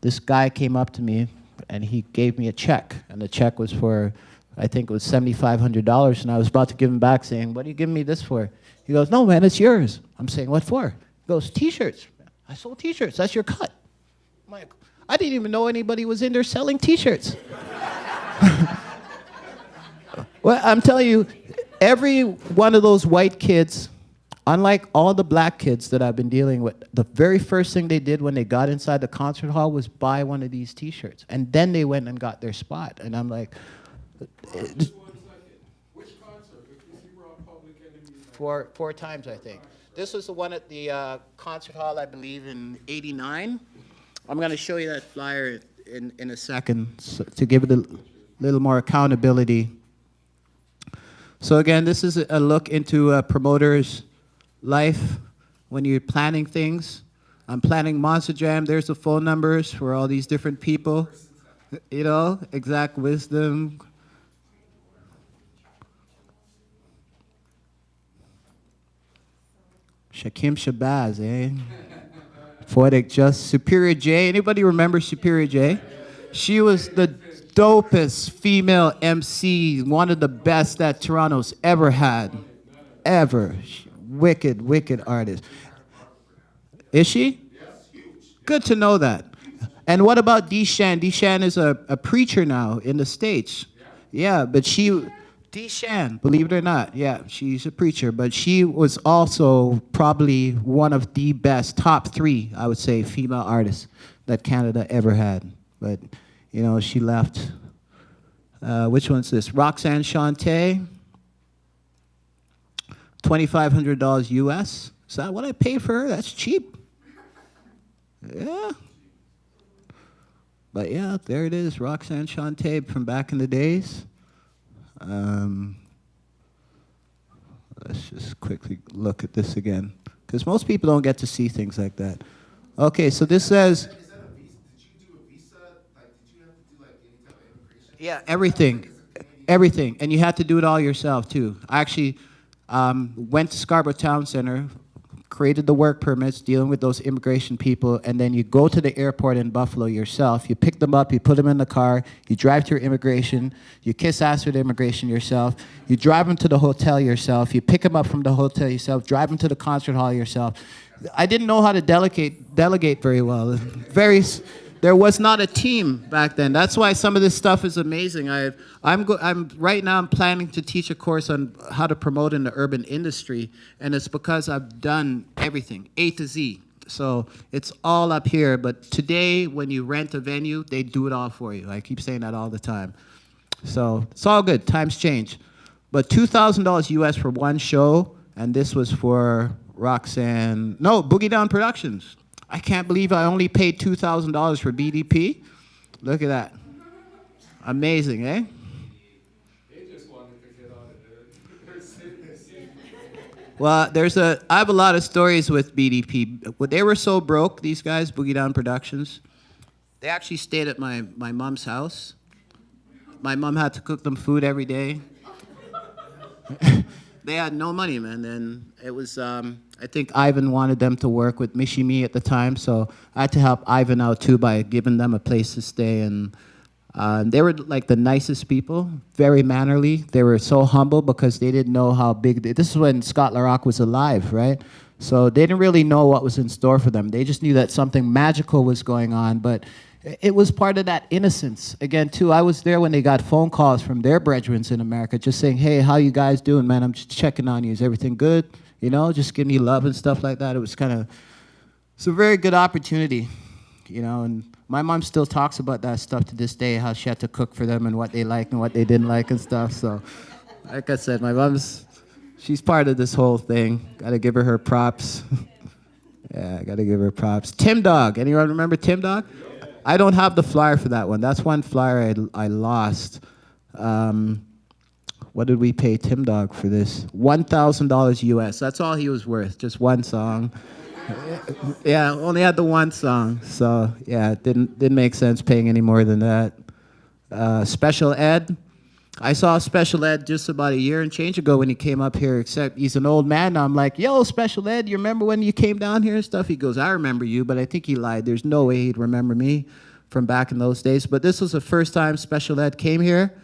this guy came up to me and he gave me a check. And the check was for, I think it was $7,500. And I was about to give him back saying, what are you giving me this for? He goes, no, man, it's yours. I'm saying, what for? He goes, T-shirts. I sold T-shirts. That's your cut. I'm like, I didn't even know anybody was in there selling T-shirts. Well, I'm telling you, every one of those white kids, unlike all the black kids that I've been dealing with, the very first thing they did when they got inside the concert hall was buy one of these T-shirts. And then they went and got their spot. And I'm like... Which concert? Because you were on Public Enemy. Four times, I think. This was the one at the concert hall, I believe, in '89. I'm going to show you that flyer in a second to give it a little more accountability. So again, this is a look into a promoter's life when you're planning things. I'm planning Monster Jam. There's the phone numbers for all these different people. You know, Exact Wisdom. Shakim Shabazz, eh? Poetic Just. Superior J. Anybody remember Superior J? She was the dopest female MC, one of the best that Toronto's ever had. Ever. Wicked, wicked artist. Is she? Good to know that. And what about Deshan? Deshan is a preacher now in the States. Yeah, but Deshan, believe it or not, yeah, she's a preacher, but she was also probably one of the best, top 3, I would say, female artists that Canada ever had. But, you know, she left. Which one's this? Roxanne Shante, $2,500 US. Is that what I paid for her? That's cheap. Yeah. But yeah, there it is, Roxanne Shante from back in the days. Let's just quickly look at this again, because most people don't get to see things like that. Okay, so this says... Is that a visa? Did you do a visa? Like, did you have to do like any type of immigration? Yeah, everything. And you had to do it all yourself, too. I actually went to Scarborough Town Center, created the work permits, dealing with those immigration people, and then you go to the airport in Buffalo yourself. You pick them up, you put them in the car, you drive to immigration, you kiss ass with immigration yourself, you drive them to the hotel yourself, you pick them up from the hotel yourself, drive them to the concert hall yourself. I didn't know how to delegate very well. There was not a team back then. That's why some of this stuff is amazing. Right now I'm planning to teach a course on how to promote in the urban industry, and it's because I've done everything, A to Z. So it's all up here, but today when you rent a venue, they do it all for you. I keep saying that all the time. So it's all good, times change. But $2,000 US for one show, and this was for Boogie Down Productions. I can't believe I only paid $2,000 for BDP. Look at that. Amazing, eh? They just wanted to get out of there. They're sitting. Well, I have a lot of stories with BDP. When they were so broke, these guys, Boogie Down Productions, they actually stayed at my mom's house. My mom had to cook them food every day. They had no money, man, and it was, I think Ivan wanted them to work with Mishimi at the time, so I had to help Ivan out too by giving them a place to stay, and they were like the nicest people, very mannerly. They were so humble because they didn't know how big, this is when Scott LaRock was alive, right? So they didn't really know what was in store for them. They just knew that something magical was going on, but it was part of that innocence. Again, too, I was there when they got phone calls from their brethren in America just saying, hey, how you guys doing, man? I'm just checking on you. Is everything good? You know, just give me love and stuff like that. It was it's a very good opportunity, you know, and my mom still talks about that stuff to this day, how she had to cook for them and what they liked and what they didn't like and stuff. So, like I said, my mom's, she's part of this whole thing. Gotta give her props. Yeah, I gotta give her props. Tim Dog, anyone remember Tim Dog? I don't have the flyer for that one. That's one flyer I lost. What did we pay Tim Dog for this? $1,000 US. That's all he was worth, just one song. Yeah, only had the one song. So yeah, it didn't make sense paying any more than that. Special Ed. I saw Special Ed just about a year and change ago when he came up here, except he's an old man now. I'm like, yo, Special Ed, you remember when you came down here and stuff? He goes, I remember you, but I think he lied. There's no way he'd remember me from back in those days. But this was the first time Special Ed came here.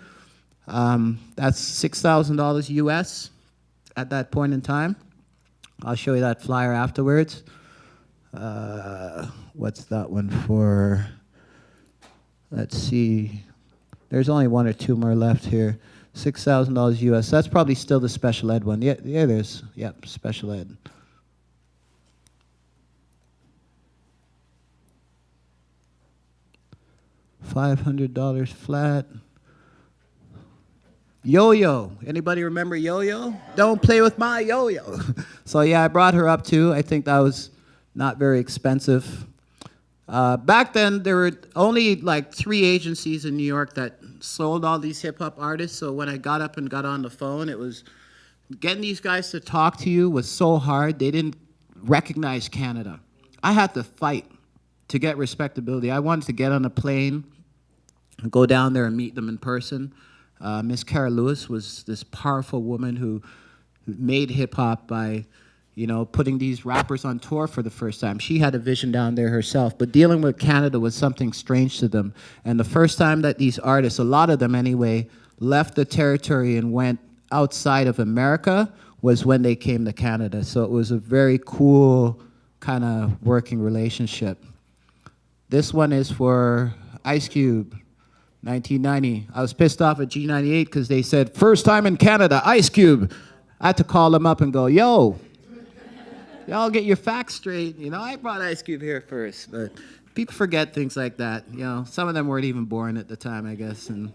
That's $6,000 US at that point in time. I'll show you that flyer afterwards. What's that one for? Let's see. There's only one or two more left here. $6,000 US. That's probably still the Special Ed one. Yeah, there's, yep, Special Ed. $500 flat. Yo-yo. Anybody remember Yo-yo? Don't play with my yo-yo. So yeah, I brought her up too. I think that was not very expensive. Back then, there were only like 3 agencies in New York that sold all these hip-hop artists. So when I got up and got on the phone, it was getting these guys to talk to you was so hard. They didn't recognize Canada. I had to fight to get respectability. I wanted to get on a plane, go down there and meet them in person. Miss Cara Lewis was this powerful woman who made hip-hop by, you know, putting these rappers on tour for the first time. She had a vision down there herself, but dealing with Canada was something strange to them. And the first time that these artists, a lot of them anyway, left the territory and went outside of America was when they came to Canada. So it was a very cool kind of working relationship. This one is for Ice Cube, 1990. I was pissed off at G98 because they said, first time in Canada, Ice Cube. I had to call them up and go, yo, y'all get your facts straight. You know, I brought Ice Cube here first, but people forget things like that. You know, some of them weren't even born at the time, I guess. And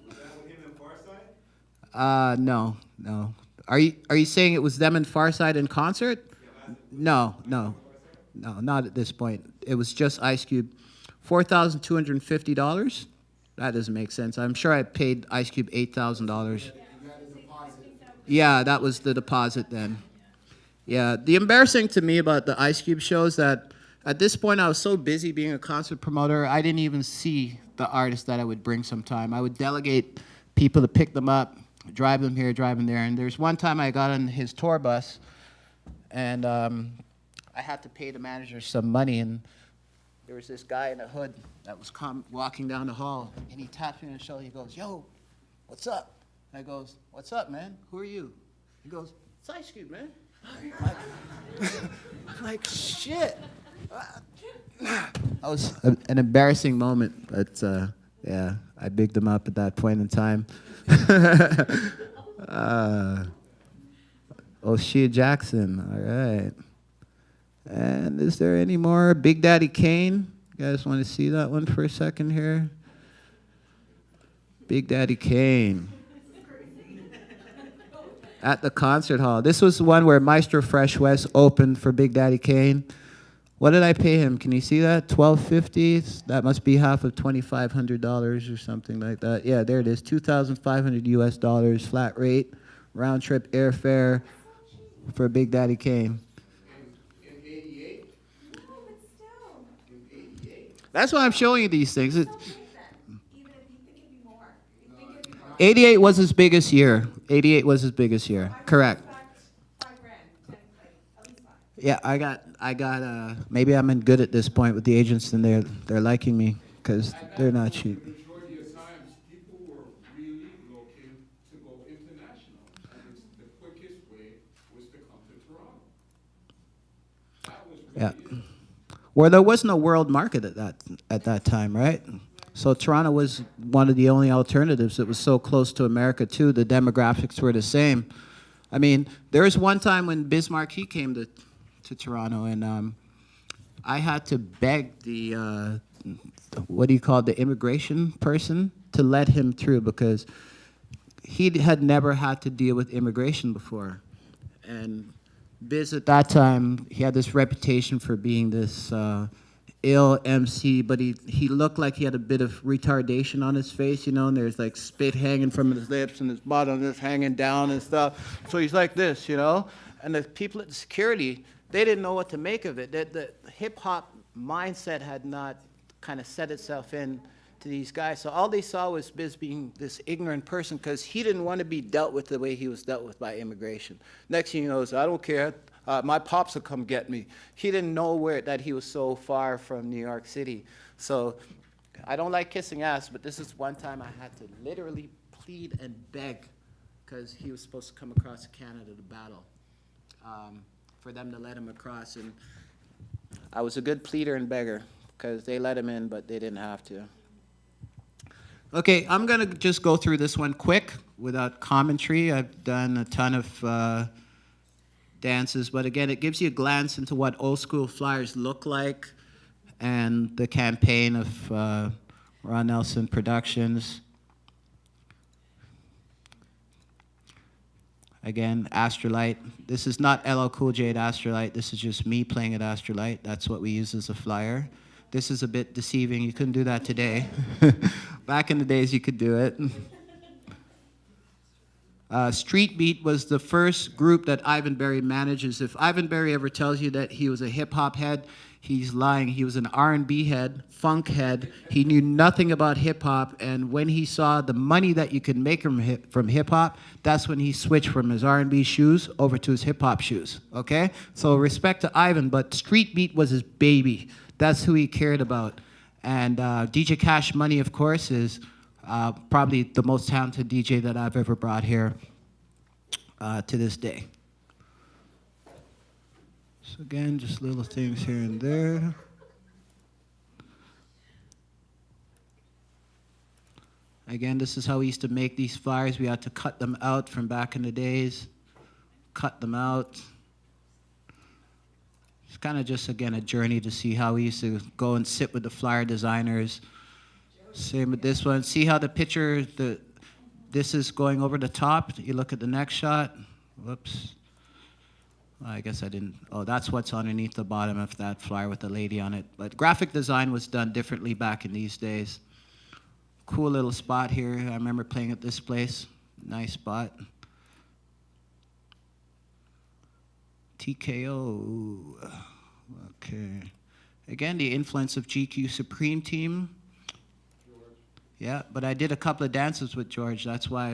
no. Are you saying it was them and Farside in concert? No, not at this point. It was just Ice Cube. $4,250. That doesn't make sense. I'm sure I paid Ice Cube $8,000. Yeah, that was the deposit then. Yeah, the embarrassing to me about the Ice Cube show is that at this point I was so busy being a concert promoter, I didn't even see the artists that I would bring sometime. I would delegate people to pick them up, drive them here, drive them there. And there's one time I got on his tour bus, and I had to pay the manager some money, and there was this guy in a hood that was walking down the hall, and he tapped me on the shoulder. He goes, yo, what's up? And I goes, what's up, man? Who are you? He goes, it's Ice Cube, man. I'm like, shit. That was an embarrassing moment, but yeah, I bigged him up at that point in time. O'Shea Jackson, all right. And is there any more? Big Daddy Kane. You guys want to see that one for a second here? Big Daddy Kane. At the concert hall. This was the one where Maestro Fresh West opened for Big Daddy Kane. What did I pay him? Can you see that? $1,250. That must be half of $2,500 or something like that. Yeah, there it is. $2,500 US dollars flat rate, round trip airfare for Big Daddy Kane. In 88? No, but still. In 88? That's why I'm showing you these things. So big then, even if you think it'd be more. You think it'd be more. 88 was his biggest year. 88 was his biggest year. I would Correct. expect $5,000, 10, like, at least 5. Yeah, I got, maybe I'm in good at this point with the agents and they're liking me because they're not cheap. The majority of times, people were really looking to go international, and it's the quickest way was to come to Toronto. That was really Yeah. Where there was no world market at that time, right? So Toronto was one of the only alternatives. It was so close to America too. The demographics were the same. I mean, there was one time when Bismarck he came to Toronto, and I had to beg the what do you call it, the immigration person to let him through because he had never had to deal with immigration before, and Biz at that time, he had this reputation for being this ill MC, but he looked like he had a bit of retardation on his face, you know, and there's like spit hanging from his lips and his bottom just hanging down and stuff. So he's like this, you know, and the people at the security, they didn't know what to make of it. The hip-hop mindset had not kind of set itself in to these guys. So all they saw was Biz being this ignorant person because he didn't want to be dealt with the way he was dealt with by immigration. Next thing you know is, I don't care, my pops will come get me. He didn't know that he was so far from New York City. So I don't like kissing ass, but this is one time I had to literally plead and beg because he was supposed to come across to Canada to battle, for them to let him across. And I was a good pleader and beggar because they let him in, but they didn't have to. Okay, I'm going to just go through this one quick without commentary. I've done a ton of dances, but again, it gives you a glance into what old school flyers look like and the campaign of Ron Nelson Productions. Again, Astrolite. This is not LL Cool J at Astrolite. This is just me playing at Astrolite. That's what we use as a flyer. This is a bit deceiving. You couldn't do that today. Back in the days, you could do it. Street Beat was the first group that Ivan Berry manages. If Ivan Berry ever tells you that he was a hip-hop head, he's lying. He was an R&B head, funk head. He knew nothing about hip-hop, and when he saw the money that you could make from hip-hop, that's when he switched from his R&B shoes over to his hip-hop shoes, okay? So respect to Ivan, but Street Beat was his baby. That's who he cared about. And DJ Cash Money, of course, is probably the most talented DJ that I've ever brought here to this day. So again, just little things here and there. Again, this is how we used to make these flyers. We had to cut them out from back in the days. Cut them out. It's kind of just, again, a journey to see how we used to go and sit with the flyer designers. Same with this one. See how the picture, this is going over the top. You look at the next shot. Whoops. I guess I didn't. Oh, that's what's underneath the bottom of that flyer with the lady on it. But graphic design was done differently back in these days. Cool little spot here. I remember playing at this place. Nice spot. TKO. Okay. Again, the influence of GQ Supreme Team. Yeah, but I did a couple of dances with George. That's why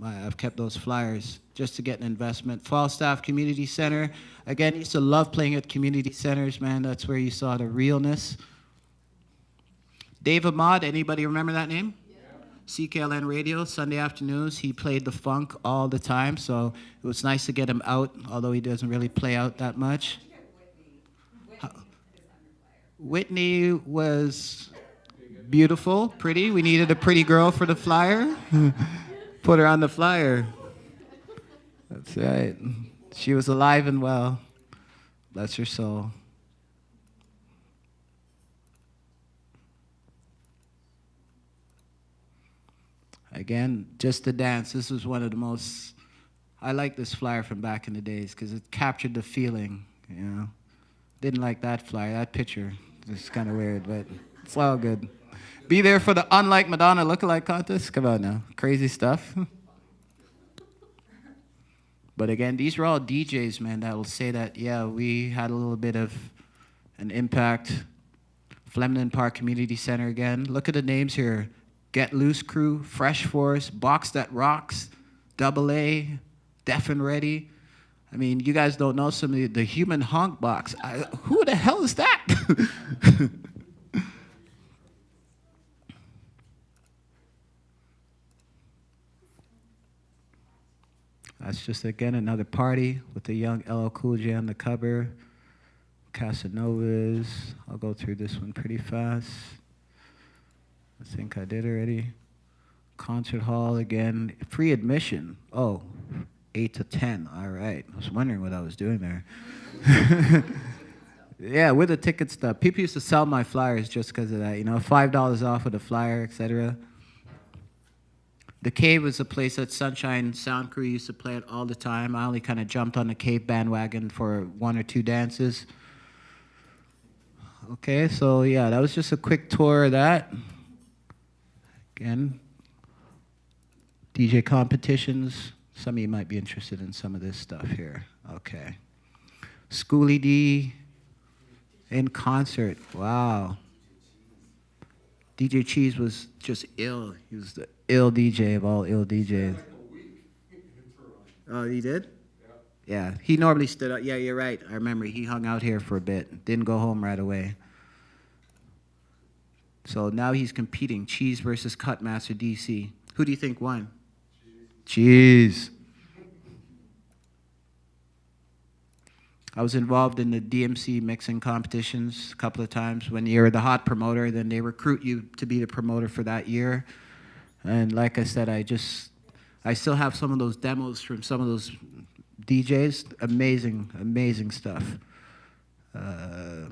I've kept those flyers, just to get an investment. Falstaff Community Center. Again, I used to love playing at community centers, man. That's where you saw the realness. Dave Ahmad, anybody remember that name? Yeah. CKLN Radio, Sunday afternoons. He played the funk all the time, so it was nice to get him out, although he doesn't really play out that much. Whitney was beautiful, pretty. We needed a pretty girl for the flyer. Put her on the flyer. That's right. She was alive and well. Bless her soul. Again, just the dance. This was one of the most, I like this flyer from back in the days because it captured the feeling, you know. Didn't like that flyer. That picture is kind of weird, but it's all good. Be there for the Unlike Madonna lookalike contest. Come on now, crazy stuff. But again, these are all DJs, man, that will say that, yeah, we had a little bit of an impact. Flemington Park Community Center again. Look at the names here. Get Loose Crew, Fresh Force, Box That Rocks, Double A, Deaf and Ready. I mean, you guys don't know some of the Human Honk Box. Who the hell is that? That's just, again, another party with the young LL Cool J on the cover. Casanovas. I'll go through this one pretty fast. I think I did already. Concert hall again. Free admission. Oh, 8 to 10. All right. I was wondering what I was doing there. Yeah, with the ticket stuff. People used to sell my flyers just because of that. You know, $5 off with a flyer, etc. The Cave was a place that Sunshine Sound Crew used to play it all the time. I only kind of jumped on the Cave bandwagon for 1 or 2 dances. Okay, so yeah, that was just a quick tour of that. Again, DJ competitions. Some of you might be interested in some of this stuff here. Okay. Schoolie D in concert. Wow. DJ Cheese was just ill. He was the ill DJ of all ill DJs. Oh, he did? Yeah, he normally stood up. Yeah, you're right. I remember he hung out here for a bit. Didn't go home right away. So now he's competing. Cheese versus Cutmaster DC. Who do you think won? Cheese. I was involved in the DMC mixing competitions a couple of times. When you're the hot promoter, then they recruit you to be the promoter for that year. And like I said, I still have some of those demos from some of those DJs. Amazing, amazing stuff. We're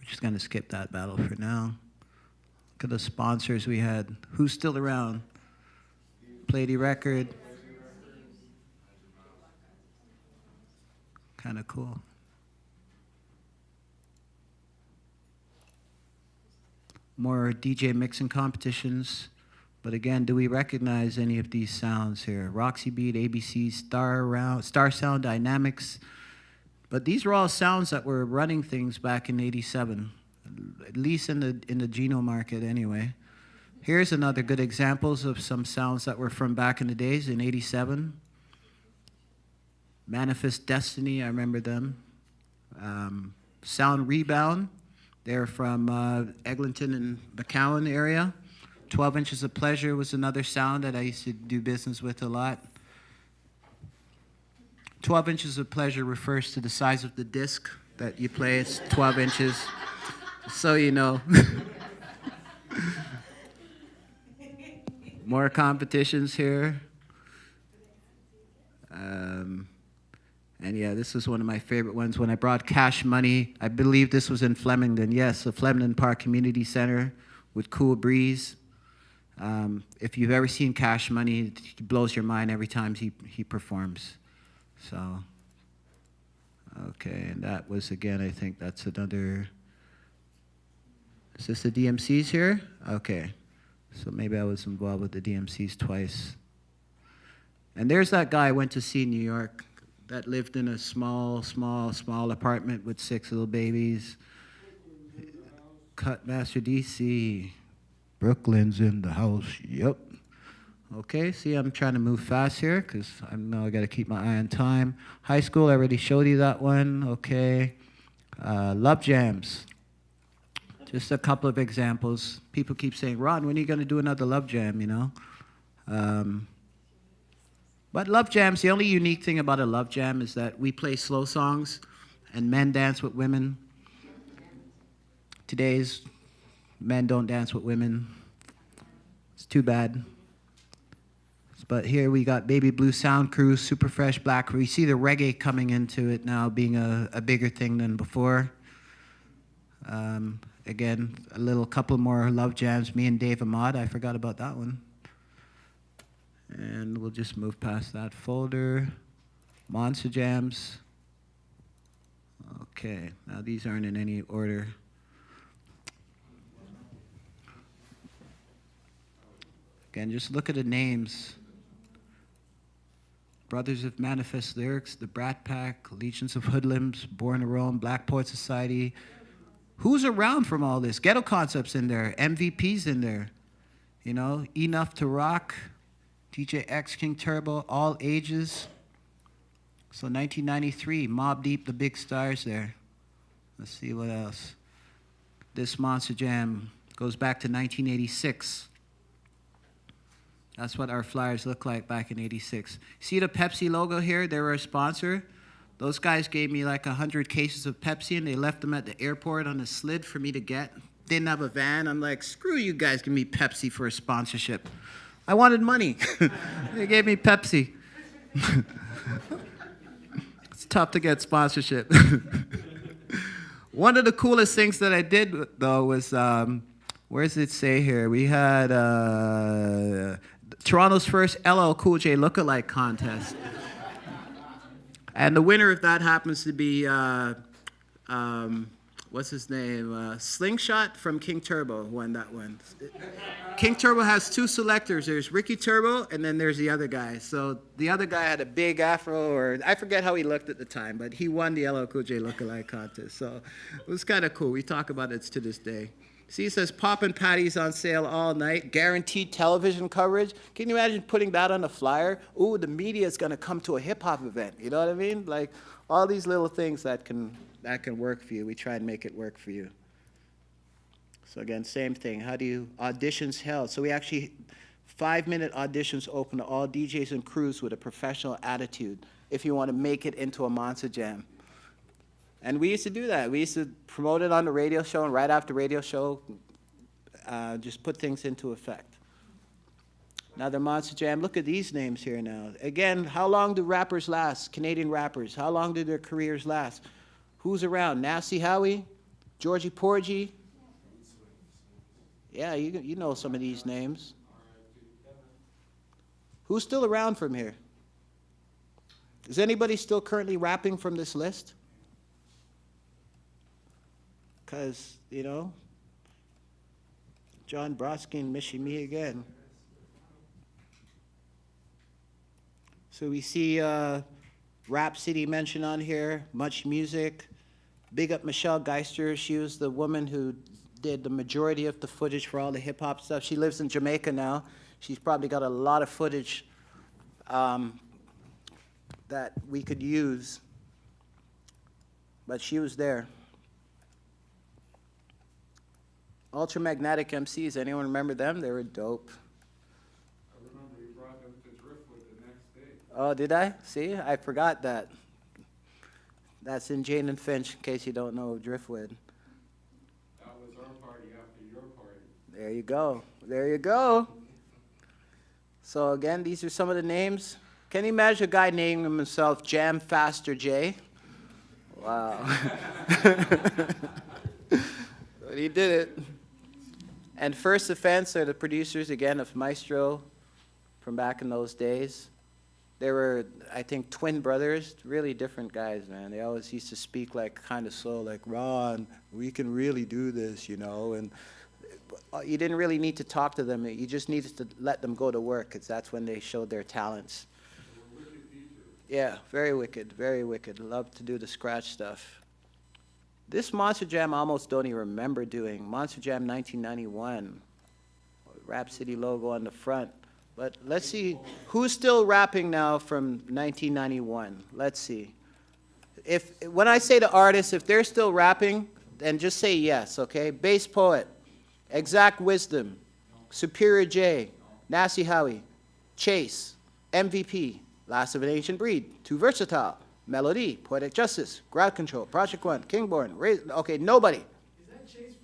just going to skip that battle for now. Look at the sponsors we had. Who's still around? Plady Record. Kind of cool. More DJ mixing competitions. But again, do we recognize any of these sounds here? Roxy Beat, ABC, Star Sound, Dynamics. But these are all sounds that were running things back in '87, at least in the Geno market anyway. Here's another good examples of some sounds that were from back in the days in '87. Manifest Destiny, I remember them. Sound Rebound, they're from Eglinton and McCowan area. 12 Inches of Pleasure was another sound that I used to do business with a lot. 12 Inches of Pleasure refers to the size of the disc that you play. It's 12 inches, so you know. More competitions here. And yeah, this was one of my favorite ones. When I brought Cash Money, I believe this was in Flemington. Yes, the Flemington Park Community Center with Cool Breeze. If you've ever seen Cash Money, he blows your mind every time he performs. So, okay, and that was, again, I think that's another, is this the DMCs here? Okay, so maybe I was involved with the DMCs twice. And there's that guy I went to see in New York that lived in a small apartment with 6 little babies. Cutmaster DC. Brooklyn's in the house, yep. Okay, see, I'm trying to move fast here because I know I got to keep my eye on time. High school, I already showed you that one, okay. Love Jams. Just a couple of examples. People keep saying, Ron, when are you going to do another Love Jam, you know? But Love Jams, the only unique thing about a Love Jam is that we play slow songs and men dance with women. Today's men don't dance with women. It's too bad. But here we got Baby Blue Sound Crew, Super Fresh Black. We see the reggae coming into it now, being a bigger thing than before. Again, a couple more Love Jams. Me and Dave Ahmad, I forgot about that one. And we'll just move past that folder. Monster Jams. Okay, now these aren't in any order. Again, just look at the names. Brothers of Manifest Lyrics, the Brat Pack, Legions of Hoodlums, Born to Rome, Black Poet Society. Who's around from all this? Ghetto Concepts in there, MVP's in there. You know, Enough to Rock, DJ X, King Turbo, all ages. So 1993, Mobb Deep, the big stars there. Let's see what else. This Monster Jam goes back to 1986. That's what our flyers look like back in 86. See the Pepsi logo here? They were a sponsor. Those guys gave me like 100 cases of Pepsi, and they left them at the airport on a slid for me to get. Didn't have a van. I'm like, screw you guys, give me Pepsi for a sponsorship. I wanted money. They gave me Pepsi. It's tough to get sponsorship. One of the coolest things that I did, though, was, where does it say here? We had Toronto's first LL Cool J lookalike contest. And the winner of that happens to be, what's his name? Slingshot from King Turbo won that one. King Turbo has two selectors. There's Ricky Turbo, and then there's the other guy. So the other guy had a big afro, or I forget how he looked at the time, but he won the LL Cool J lookalike contest. So it was kind of cool. We talk about it to this day. See, it says Poppin' Patties on sale all night, guaranteed television coverage. Can you imagine putting that on a flyer? Ooh, the media is going to come to a hip-hop event. You know what I mean? Like, all these little things that can work for you. We try and make it work for you. So again, same thing. How do you auditions held? So we actually 5-minute auditions open to all DJs and crews with a professional attitude if you want to make it into a Monster Jam. And we used to do that. We used to promote it on the radio show, and right after radio show, just put things into effect. Now the Monster Jam, look at these names here now. Again, how long do rappers last? Canadian rappers, how long do their careers last? Who's around? Nasty Howie, Georgie Porgy. Yeah, you know some of these names. Who's still around from here? Is anybody still currently rapping from this list? Because, you know, John Broskin missing me again. So we see Rap City mentioned on here, Much Music. Big up Michelle Geister. She was the woman who did the majority of the footage for all the hip-hop stuff. She lives in Jamaica now. She's probably got a lot of footage that we could use. But she was there. Ultramagnetic MCs, anyone remember them? They were dope. I remember you brought them to Driftwood the next day. Oh, did I? See, I forgot that. That's in Jane and Finch, in case you don't know Driftwood. That was our party after your party. There you go. There you go. So again, these are some of the names. Can you imagine a guy naming himself Jam Faster J? Wow. But he did it. And First Offense are the producers, again, of Maestro from back in those days. They were, I think, twin brothers, really different guys, man. They always used to speak like kind of slow, like, Ron, we can really do this, you know. And you didn't really need to talk to them. You just needed to let them go to work, because that's when they showed their talents. They were wicked teachers. Yeah, very wicked, very wicked. Love to do the scratch stuff. This Monster Jam I almost don't even remember doing. Monster Jam 1991. Rap City logo on the front. But let's see, who's still rapping now from 1991? Let's see. When I say the artists, if they're still rapping, then just say yes, okay? Bass Poet, Exact Wisdom, Superior J, Nasty Howie, Chase, MVP, Last of an Ancient Breed, Too Versatile, Melody, Poetic Justice, Ground Control, Project One, Kingborn, okay, nobody. Is that Chase from, is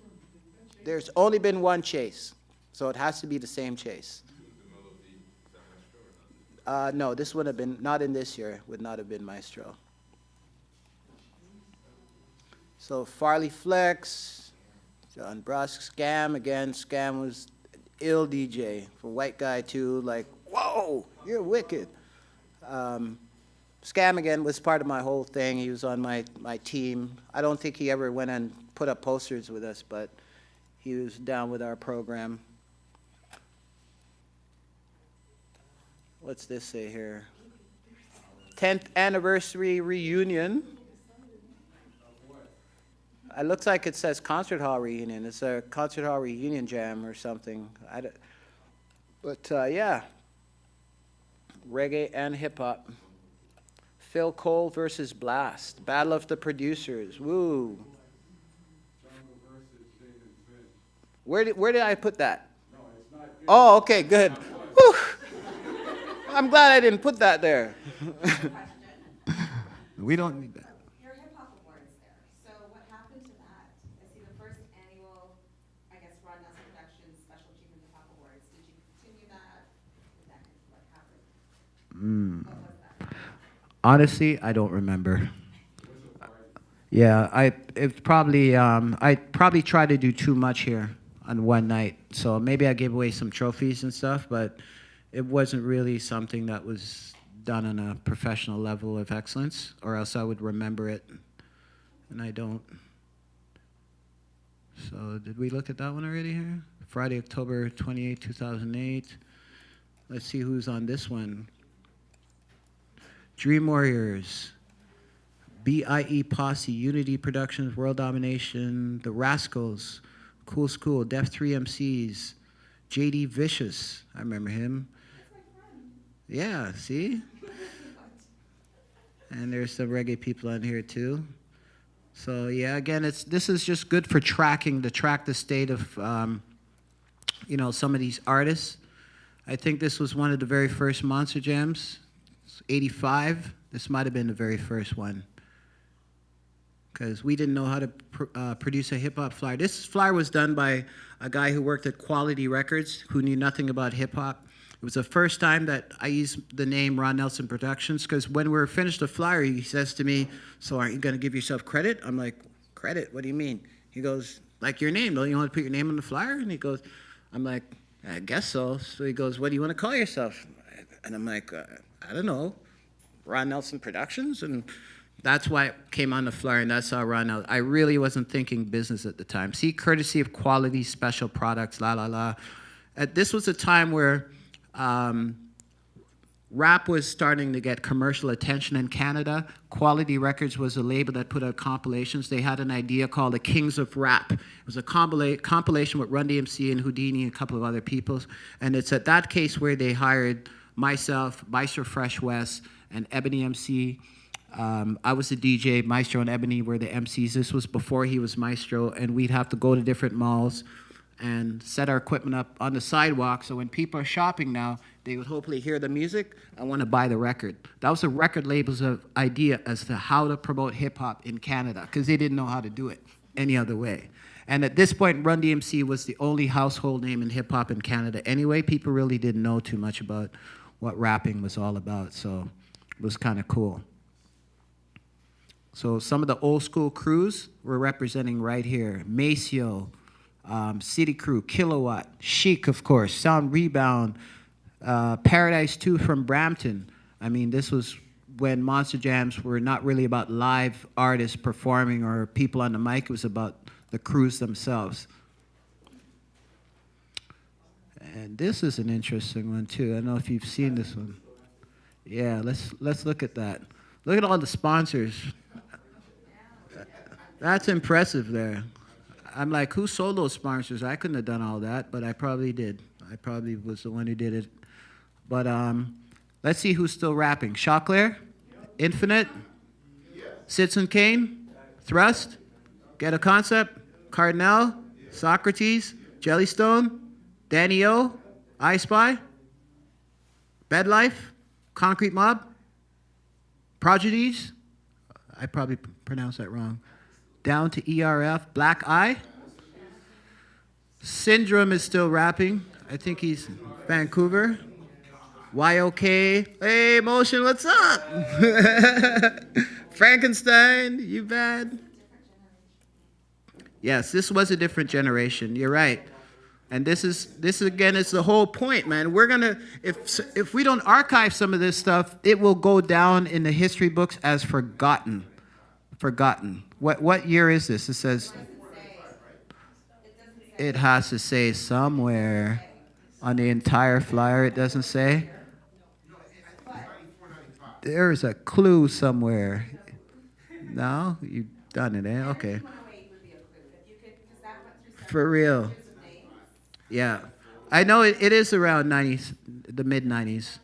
that Chase? There's only been one Chase, so it has to be the same Chase. No, this would have been, not in this year, would not have been Maestro. So Farley Flex, John Brusk, Scam, again, Scam was ill DJ, from White Guy too, like, whoa, you're wicked. Scamigan was part of my whole thing. He was on my team. I don't think he ever went and put up posters with us, but he was down with our program. What's this say here? 10th anniversary reunion. It looks like it says concert hall reunion. It's a concert hall reunion jam or something. But yeah, reggae and hip hop. Phil Cole versus Blast. Battle of the Producers. Woo. Where did I put that? Oh, okay, good. Whew. I'm glad I didn't put that there. We don't need that. Your hip hop awards there. So what happened to that? I see the first annual, I guess, Rod Nelson Productions Special Achievement Hip Hop Awards. Did you continue that? What happened? What was that? Honestly, I don't remember. Yeah, I probably tried to do too much here on one night. So maybe I gave away some trophies and stuff, but it wasn't really something that was done on a professional level of excellence, or else I would remember it, and I don't. So did we look at that one already here? Friday, October 28, 2008. Let's see who's on this one. Dream Warriors, BIE Posse, Unity Productions, World Domination, The Rascals, Cool School, Def 3 MCs, JD Vicious, I remember him. Yeah, see? And there's some reggae people on here too. So yeah, again, this is just good for tracking, to track the state of, some of these artists. I think this was one of the very first Monster Jams, 85. This might have been the very first one, because we didn't know how to produce a hip-hop flyer. This flyer was done by a guy who worked at Quality Records, who knew nothing about hip-hop. It was the first time that I used the name Ron Nelson Productions, because when we were finished the flyer, he says to me, "So aren't you going to give yourself credit?" I'm like, "Credit? What do you mean?" He goes, "Like your name. Don't you want to put your name on the flyer?" And he goes, I'm like, "I guess so." So he goes, "What do you want to call yourself?" And I'm like, "I don't know, Ron Nelson Productions." And that's why it came on the flyer, and that's how Ron Nelson. I really wasn't thinking business at the time. See, courtesy of Quality Special Products, la la la. This was a time where rap was starting to get commercial attention in Canada. Quality Records was a label that put out compilations. They had an idea called the Kings of Rap. It was a compilation with Run DMC and Houdini and a couple of other people. And it's at that case where they hired myself, Maestro Fresh West, and Ebony MC. I was the DJ. Maestro and Ebony were the MCs. This was before he was Maestro, and we'd have to go to different malls and set our equipment up on the sidewalk, so when people are shopping now, they would hopefully hear the music and want to buy the record. That was the record label's idea as to how to promote hip-hop in Canada, because they didn't know how to do it any other way. And at this point, Run DMC was the only household name in hip-hop in Canada anyway. People really didn't know too much about what rapping was all about, so it was kind of cool. So some of the old school crews were representing right here. Maceo, City Crew, Kilowatt, Chic, of course, Sound Rebound, Paradise 2 from Brampton. I mean, this was when Monster Jams were not really about live artists performing or people on the mic. It was about the crews themselves. And this is an interesting one, too. I don't know if you've seen this one. Yeah, let's look at that. Look at all the sponsors. That's impressive there. I'm like, who sold those sponsors? I couldn't have done all that, but I probably did. I probably was the one who did it. But let's see who's still rapping. Choclair, Infinite, Citizen Kane, Thrust, Get a Concept, Cardinal, Socrates, Jellystone, Danny O, I Spy, Bed Life, Concrete Mob, Prodigies, I probably pronounced that wrong, Down to ERF, Black Eye, Syndrome is still rapping. I think he's Vancouver. YOK, hey Motion, what's up? Frankenstein, you bad? Yes, this was a different generation. You're right. And this again is the whole point, man. We're gonna if we don't archive some of this stuff, it will go down in the history books as forgotten. Forgotten. What year is this? It says it has to say somewhere on the entire flyer. It doesn't say. There's a clue somewhere. No, you've done it, eh? Okay. 108 would be a clue. If you could, because that went through several For real. pictures of names. Yeah. I know it is around 90s, the mid 90s. Energy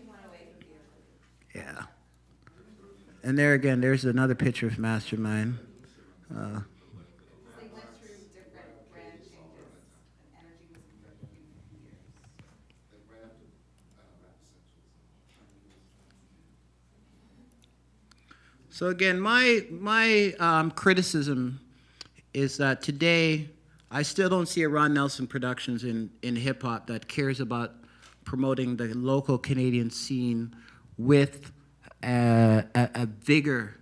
108 would be a clue. Yeah. And there again, there's another picture of Mastermind. They went through different brand changes, and energy was for a few years. So again, my criticism is that today I still don't see a Ron Nelson Productions in hip hop that cares about promoting the local Canadian scene with a vigor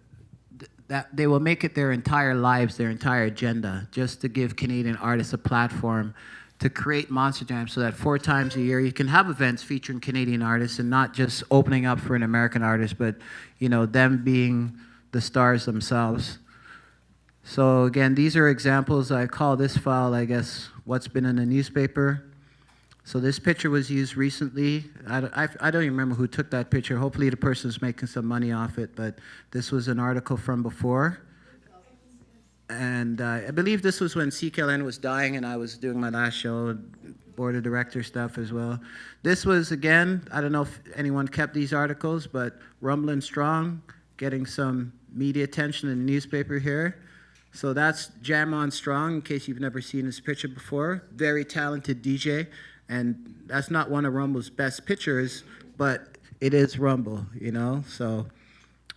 that they will make it their entire lives, their entire agenda, just to give Canadian artists a platform to create monster jams so that 4 times a year you can have events featuring Canadian artists and not just opening up for an American artist, but them being the stars themselves. So again, these are examples. I call this file, I guess, what's been in the newspaper. So this picture was used recently. I don't even remember who took that picture. Hopefully the person's making some money off it, but this was an article from before. And I believe this was when CKLN was dying and I was doing my last show, board of director stuff as well. This was, again, I don't know if anyone kept these articles, but Rumblin' Strong, getting some media attention in the newspaper here. So that's Jam On Strong, in case you've never seen this picture before. Very talented DJ. And that's not one of Rumble's best pictures, but it is Rumble, So,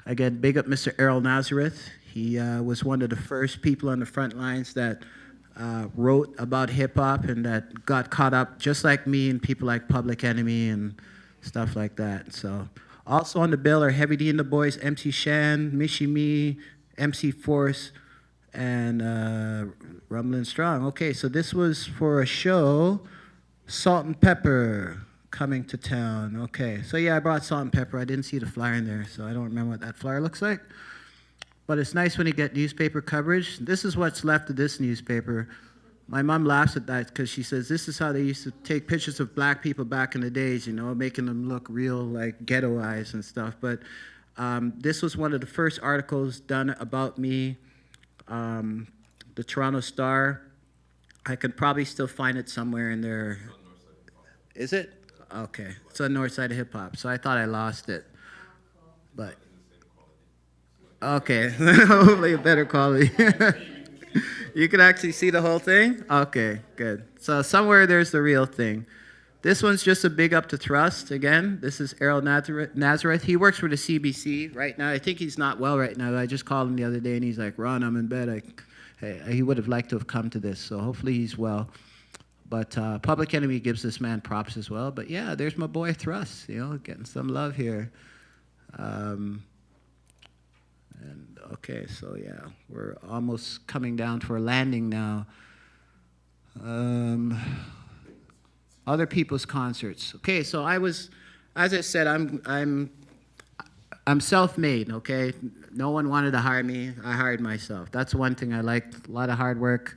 again, big up Mr. Errol Nazareth. He was one of the first people on the front lines that wrote about hip-hop and that got caught up, just like me, and people like Public Enemy and stuff like that. So, also on the bill are Heavy D and the Boys, MC Shan, Mishi Me, MC Force, and Rumblin' Strong. Okay, so this was for a show, Salt and Pepper coming to town. Okay, so yeah, I brought Salt and Pepper. I didn't see the flyer in there, so I don't remember what that flyer looks like. But it's nice when you get newspaper coverage. This is what's left of this newspaper. My mom laughs at that because she says this is how they used to take pictures of black people back in the days, making them look real like ghettoized and stuff. But this was one of the first articles done about me. The Toronto Star. I could probably still find it somewhere in there. Is it? Okay. It's on Northside Hip Hop. So I thought I lost it. But okay. Hopefully a better quality. You can actually see the whole thing? Okay, good. So somewhere there's the real thing. This one's just a big up to Trust. Again, this is Errol Nazareth. He works for the CBC right now. I think he's not well right now. I just called him the other day, and he's like, Ron, I'm in bed. He would have liked to have come to this, so hopefully he's well. But Public Enemy gives this man props as well. But yeah, there's my boy Thrust, getting some love here. And okay, so yeah, we're almost coming down for a landing now. Other people's concerts. Okay, so as I said, I'm self-made, okay? No one wanted to hire me. I hired myself. That's one thing I liked, a lot of hard work.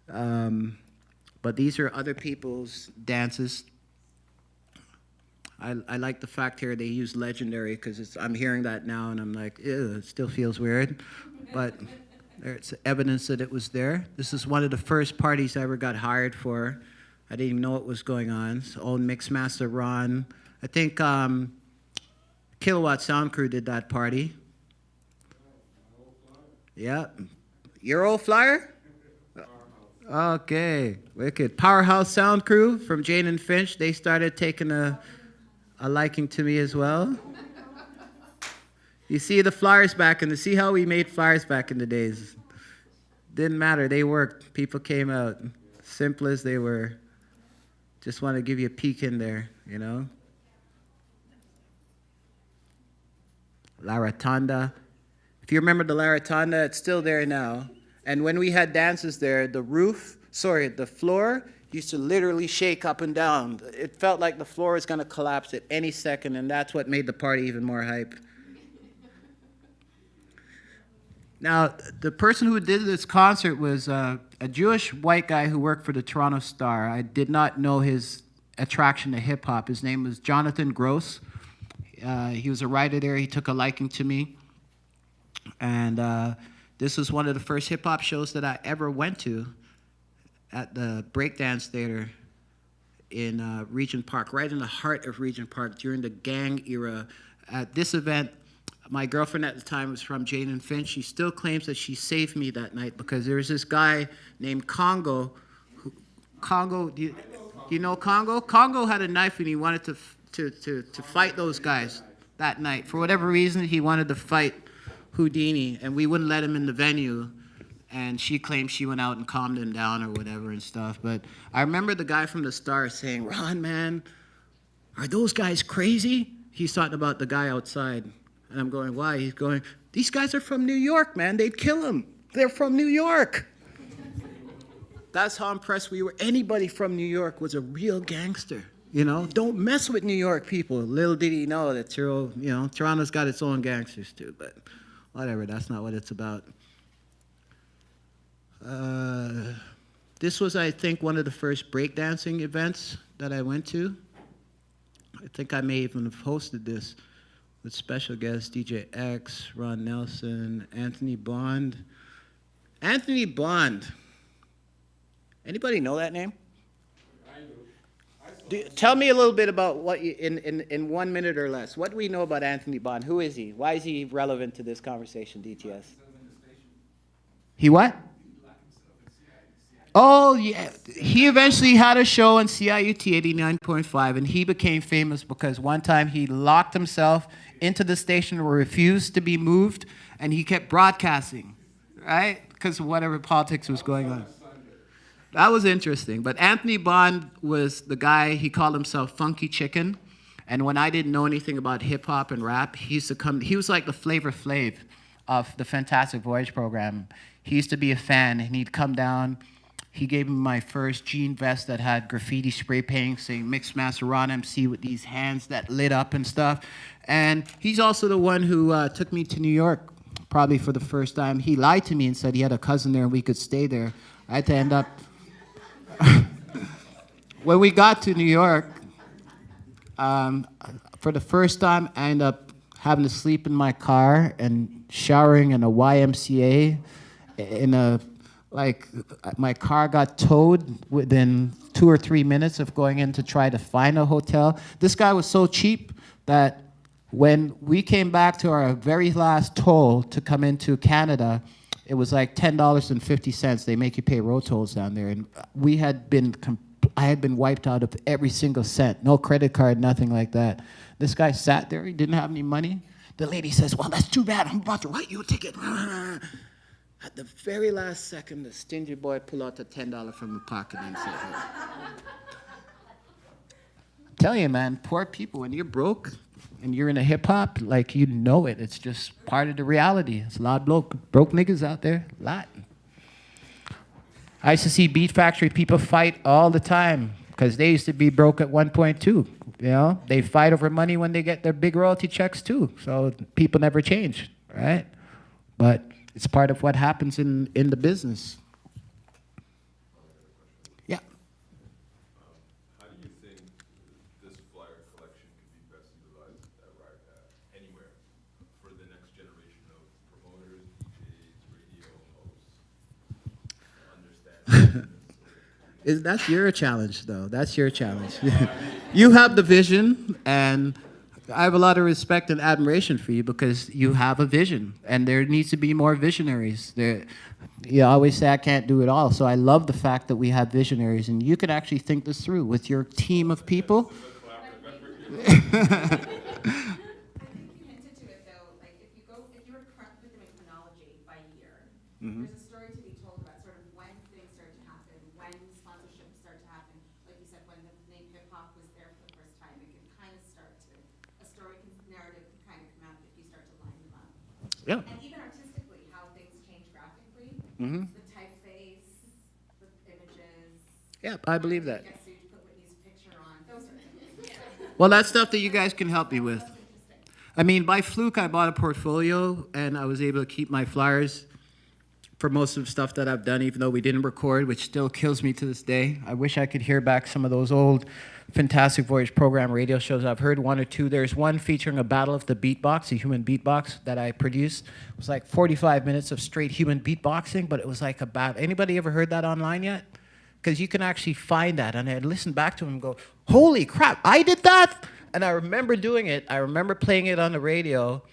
But these are other people's dances. I like the fact here they use legendary because I'm hearing that now and I'm like, ew, it still feels weird. But there's evidence that it was there. This is one of the first parties I ever got hired for. I didn't even know what was going on. So old Mixmaster Ron. I think Kilowatt Sound Crew did that party. Yeah. Your old flyer? Okay, wicked. Powerhouse Sound Crew from Jane and Finch. They started taking a liking to me as well. You see the flyers see how we made flyers back in the days. Didn't matter, they worked. People came out, simple as they were. Just want to give you a peek in there, La Rotonda. If you remember the La Rotonda, it's still there now. And when we had dances there, the roof, sorry, the floor used to literally shake up and down. It felt like the floor was going to collapse at any second, and that's what made the party even more hype. Now, the person who did this concert was a Jewish white guy who worked for the Toronto Star. I did not know his attraction to hip-hop. His name was Jonathan Gross. He was a writer there. He took a liking to me. And this was one of the first hip-hop shows that I ever went to at the Breakdance Theater in Regent Park, right in the heart of Regent Park during the gang era. At this event, my girlfriend at the time was from Jane and Finch. She still claims that she saved me that night because there was this guy named Congo. Congo, do you know Congo? Congo had a knife and he wanted to fight those guys that night. For whatever reason, he wanted to fight Houdini, and we wouldn't let him in the venue. And she claimed she went out and calmed him down or whatever and stuff. But I remember the guy from the Star saying, "Ron, man, are those guys crazy?" He's talking about the guy outside. And I'm going, why? He's going, these guys are from New York, man. They'd kill them. They're from New York. That's how impressed we were. Anybody from New York was a real gangster. You know, don't mess with New York people. Little did he know that Toronto's got its own gangsters too. But whatever, that's not what it's about. This was, I think, one of the first breakdancing events that I went to. I think I may even have hosted this with special guests DJ X, Ron Nelson, Anthony Bond. Anthony Bond. Anybody know that name? I do. Tell me a little bit about what you, in 1 minute or less. What do we know about Anthony Bond? Who is he? Why is he relevant to this conversation, DTS? He what? Oh, yeah. He eventually had a show on CIUT 89.5, and he became famous because one time he locked himself into the station and refused to be moved, and he kept broadcasting, right? Because of whatever politics was going on. That was interesting. But Anthony Bond was the guy, he called himself Funky Chicken, and when I didn't know anything about hip-hop and rap, he used to come, he was like the Flavor Flav of the Fantastic Voyage program. He used to be a fan, and he'd come down. He gave me my first jean vest that had graffiti spray painting saying Mixmaster Ron MC with these hands that lit up and stuff. And he's also the one who took me to New York, probably for the first time. He lied to me and said he had a cousin there and we could stay there. I had to end up... When we got to New York, for the first time, I ended up having to sleep in my car and showering in a YMCA in a... Like, my car got towed within 2 or 3 minutes of going in to try to find a hotel. This guy was so cheap that when we came back to our very last toll to come into Canada, it was like $10.50. They make you pay road tolls down there. And I had been wiped out of every single cent. No credit card, nothing like that. This guy sat there. He didn't have any money. The lady says, "Well, that's too bad. I'm about to write you a ticket." At the very last second, the stingy boy pulled out the $10 from the pocket and said, tell you, man, poor people, when you're broke and you're in a hip-hop, like, you know it. It's just part of the reality. There's a lot of broke niggas out there, a lot. I used to see Beat Factory people fight all the time because they used to be broke at one point, too. You know, they fight over money when they get their big royalty checks, too. So people never change, right? But... it's part of what happens in the business. Yeah. How do you think this flyer collection could be best utilized at anywhere for the next generation of promoters, DJs, radio hosts? Understand. That's your challenge, though. That's your challenge. You have the vision, and I have a lot of respect and admiration for you because you have a vision, and there needs to be more visionaries. You always say I can't do it all, so I love the fact that we have visionaries, and you could actually think this through with your team of people. I think you hinted to it though, like if you were to put them in chronology by year, there's a story to be told about sort of when things started to happen, when sponsorships started to happen. Like you said, when the name hip hop was there for the first time, it can kind of start to, a story narrative can kind of come out if you start to line them up. Yeah. And even artistically, how things change graphically, the typeface, the images, Yeah, I believe that. Get sued to put Whitney's picture on, those sorts of things. Well, that's stuff that you guys can help me with. I mean, by fluke, I bought a portfolio, and I was able to keep my flyers for most of the stuff that I've done, even though we didn't record, which still kills me to this day. I wish I could hear back some of those old Fantastic Voyage program radio shows. I've heard one or two. There's one featuring a battle of the beatbox, a human beatbox that I produced. It was like 45 minutes of straight human beatboxing, but it was like a battle. Anybody ever heard that online yet? Because you can actually find that. And I listened back to him and go, holy crap, I did that? And I remember doing it. I remember playing it on the radio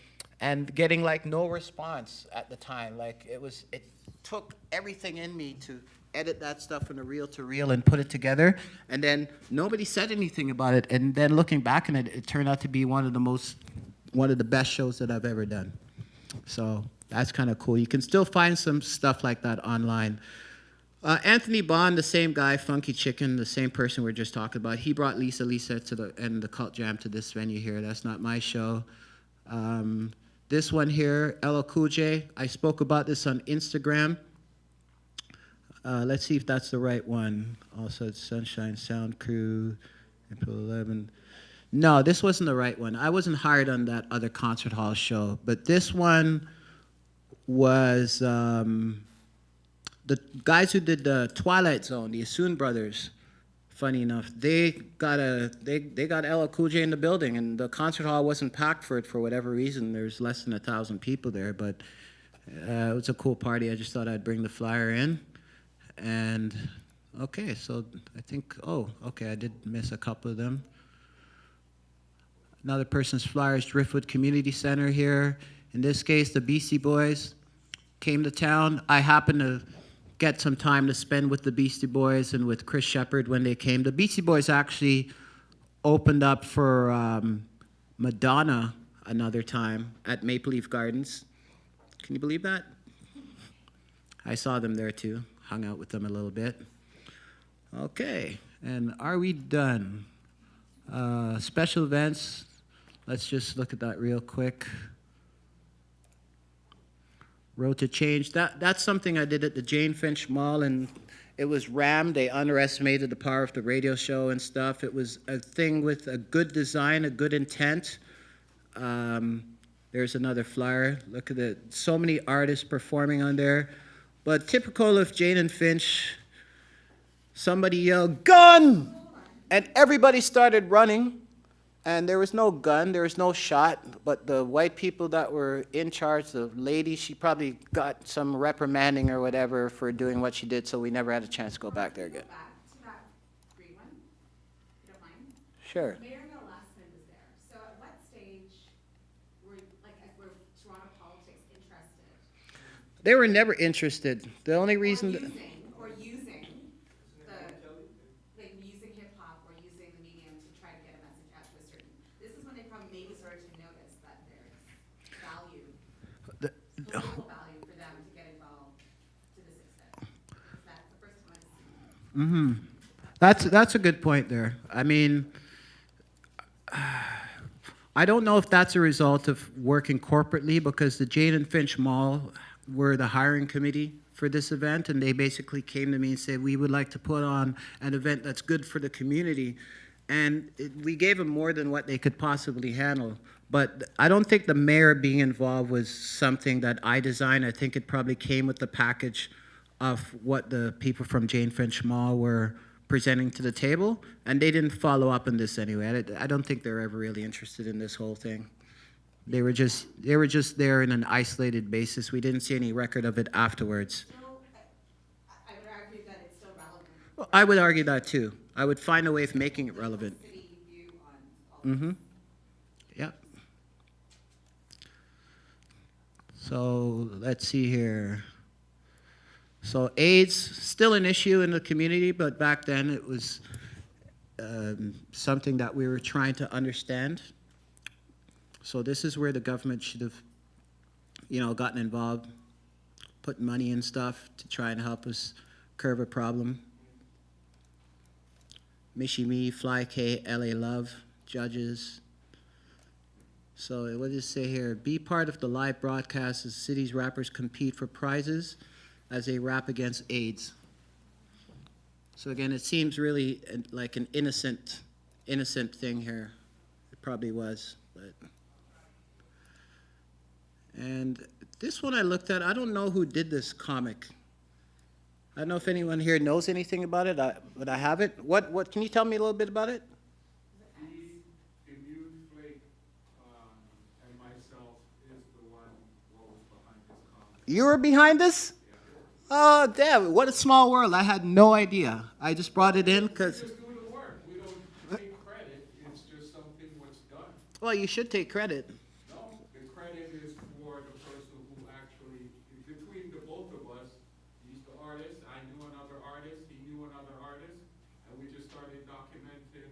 and getting like no response at the time. Like it took everything in me to edit that stuff from the reel to reel and put it together. And then nobody said anything about it. And then looking back on it, it turned out to be one of the best shows that I've ever done. So that's kind of cool. You can still find some stuff like that online. Anthony Bond, the same guy, Funky Chicken, the same person we are just talking about. He brought Lisa and the Cult Jam to this venue here. That's not my show. This one here, LL Cool J. I spoke about this on Instagram. Let's see if that's the right one. Also, it's Sunshine Sound Crew, April 11. No, this wasn't the right one. I wasn't hired on that other concert hall show. But this one was the guys who did the Twilight Zone, the Asun brothers. Funny enough, they got LL Cool J in the building, and the concert hall wasn't packed for it for whatever reason. There's less than 1,000 people there, but it was a cool party. I just thought I'd bring the flyer in. And okay, so I think, I did miss a couple of them. Another person's flyer is Driftwood Community Center here. In this case, the Beastie Boys came to town. I happened to get some time to spend with the Beastie Boys and with Chris Shepard when they came. The Beastie Boys actually opened up for Madonna another time at Maple Leaf Gardens. Can you believe that? I saw them there too. Hung out with them a little bit. Okay, and are we done? Special events, let's just look at that real quick. Road to Change, that's something I did at the Jane Finch Mall, and it was rammed. They underestimated the power of the radio show and stuff. It was a thing with a good design, a good intent. There's another flyer. Look at it, so many artists performing on there. But typical of Jane and Finch, somebody yelled, "Gun!" And everybody started running. And there was no gun, there was no shot, but the white people that were in charge, the lady, she probably got some reprimanding or whatever for doing what she did, so we never had a chance to go back there again. Back to that green one, if you don't mind. Sure. Mayor Lasman was there. So at what stage were Toronto politics interested? They were never interested. The only reason... Using hip hop or using the medium to try to get a message out to a certain. This is when they probably maybe started to notice that there's value, political value for them to get involved to this extent. That's the first one. That's a good point there. I mean, I don't know if that's a result of working corporately, because the Jane and Finch Mall were the hiring committee for this event, and they basically came to me and said, we would like to put on an event that's good for the community. And we gave them more than what they could possibly handle. But I don't think the mayor being involved was something that I designed. I think it probably came with the package of what the people from Jane Finch Mall were presenting to the table, and they didn't follow up on this anyway. I don't think they're ever really interested in this whole thing. They were just there in an isolated basis. We didn't see any record of it afterwards. I would argue that it's still relevant. Well, I would argue that too. I would find a way of making it relevant. City view on politics. Yep. So let's see here. So AIDS, still an issue in the community, but back then it was something that we were trying to understand. So this is where the government should have, gotten involved, put money and stuff to try and help us curb a problem. Mishi Me, Fly K, LA Love, judges. So what does it say here? Be part of the live broadcast as city's rappers compete for prizes as they rap against AIDS. So again, it seems really like an innocent thing here. It probably was, but. And this one I looked at, I don't know who did this comic. I don't know if anyone here knows anything about it, but I have it. What can you tell me a little bit about it? The Immune Flake and myself is the one what was behind this comic. You were behind this? Oh, damn, what a small world. I had no idea. I just brought it in because, We just do the work. We don't take credit. It's just something what's done. well, you should take credit. No, the credit is for the person who actually, between the both of us, he's the artist, I knew another artist, he knew another artist, and we just started documenting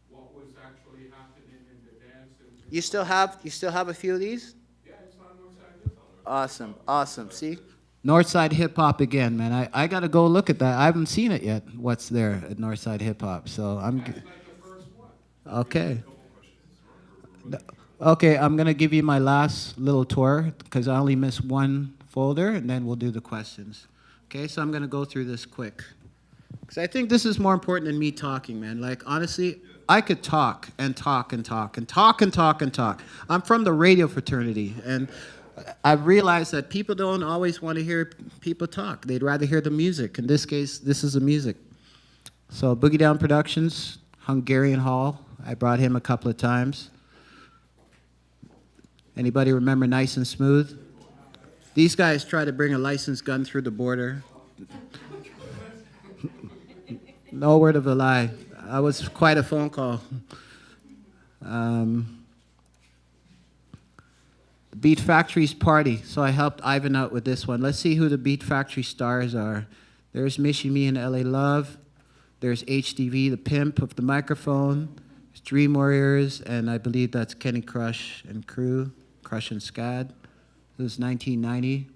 what was actually happening in the dance. You still have a few of these? Yeah, it's on Northside Hip Hop. Awesome. See? Northside Hip Hop again, man. I got to go look at that. I haven't seen it yet, what's there at Northside Hip Hop. So I'm That's like the first one. okay. Okay, I'm going to give you my last little tour because I only missed one folder, and then we'll do the questions. Okay, so I'm going to go through this quick. Because I think this is more important than me talking, man. Like, honestly, I could talk and talk and talk and talk and talk and talk. I'm from the radio fraternity, and I've realized that people don't always want to hear people talk. They'd rather hear the music. In this case, this is the music. So Boogie Down Productions, Hungarian Hall. I brought him a couple of times. Anybody remember Nice and Smooth? These guys try to bring a licensed gun through the border. No word of a lie. That was quite a phone call. Beat Factory's Party. So I helped Ivan out with this one. Let's see who the Beat Factory stars are. There's Mishi Me and LA Love. There's HDV, the pimp of the microphone. There's Dream Warriors, and I believe that's Kenny Crush and crew, Crush and Scad. This is 1990.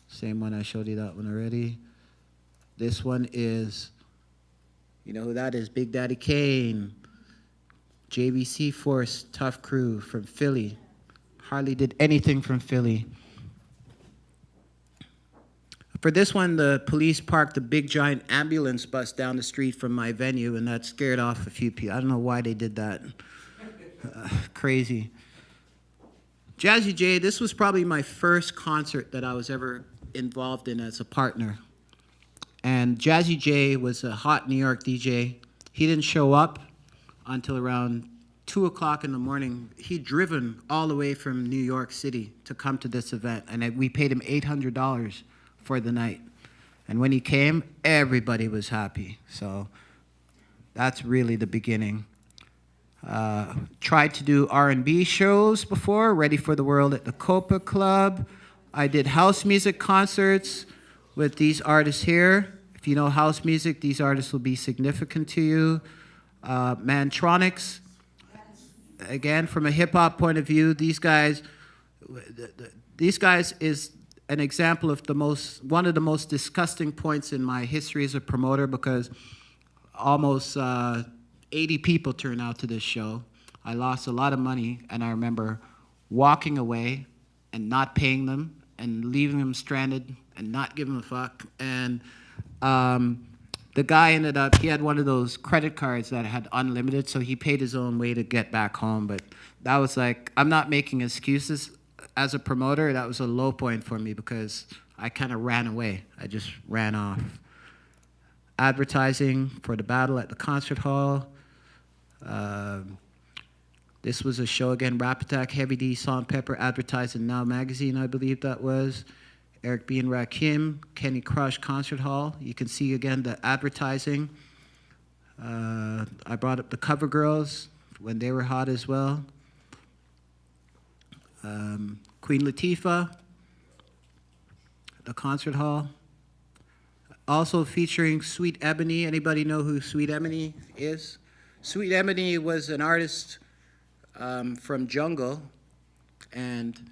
Same one, I showed you that one already. This one is, you know who that is? Big Daddy Kane. JVC Force, tough crew from Philly. Hardly did anything from Philly. For this one, the police parked a big giant ambulance bus down the street from my venue, and that scared off a few people. I don't know why they did that. Crazy. Jazzy J, this was probably my first concert that I was ever involved in as a partner. And Jazzy J was a hot New York DJ. He didn't show up until around 2 o'clock in the morning. He'd driven all the way from New York City to come to this event, and we paid him $800 for the night. And when he came, everybody was happy. So that's really the beginning. Tried to do R&B shows before, Ready for the World at the Copa Club. I did house music concerts with these artists here. If you know house music, these artists will be significant to you. Mantronics, again, from a hip-hop point of view, these guys is an example of one of the most disgusting points in my history as a promoter, because almost 80 people turned out to this show. I lost a lot of money, and I remember walking away and not paying them and leaving them stranded and not giving a fuck. And the guy ended up, he had one of those credit cards that had unlimited, so he paid his own way to get back home. But that was like, I'm not making excuses. As a promoter, that was a low point for me because I kind of ran away. I just ran off. Advertising for the battle at the concert hall. This was a show again, Rap Attack, Heavy D, Salt Pepper, advertised in Now Magazine, I believe that was. Eric B. and Rakim, Kenny Crush, Concert Hall. You can see again the advertising. I brought up the Cover Girls when they were hot as well. Queen Latifah, the Concert Hall. Also featuring Sweet Ebony. Anybody know who Sweet Ebony is? Sweet Ebony was an artist from Jungle, and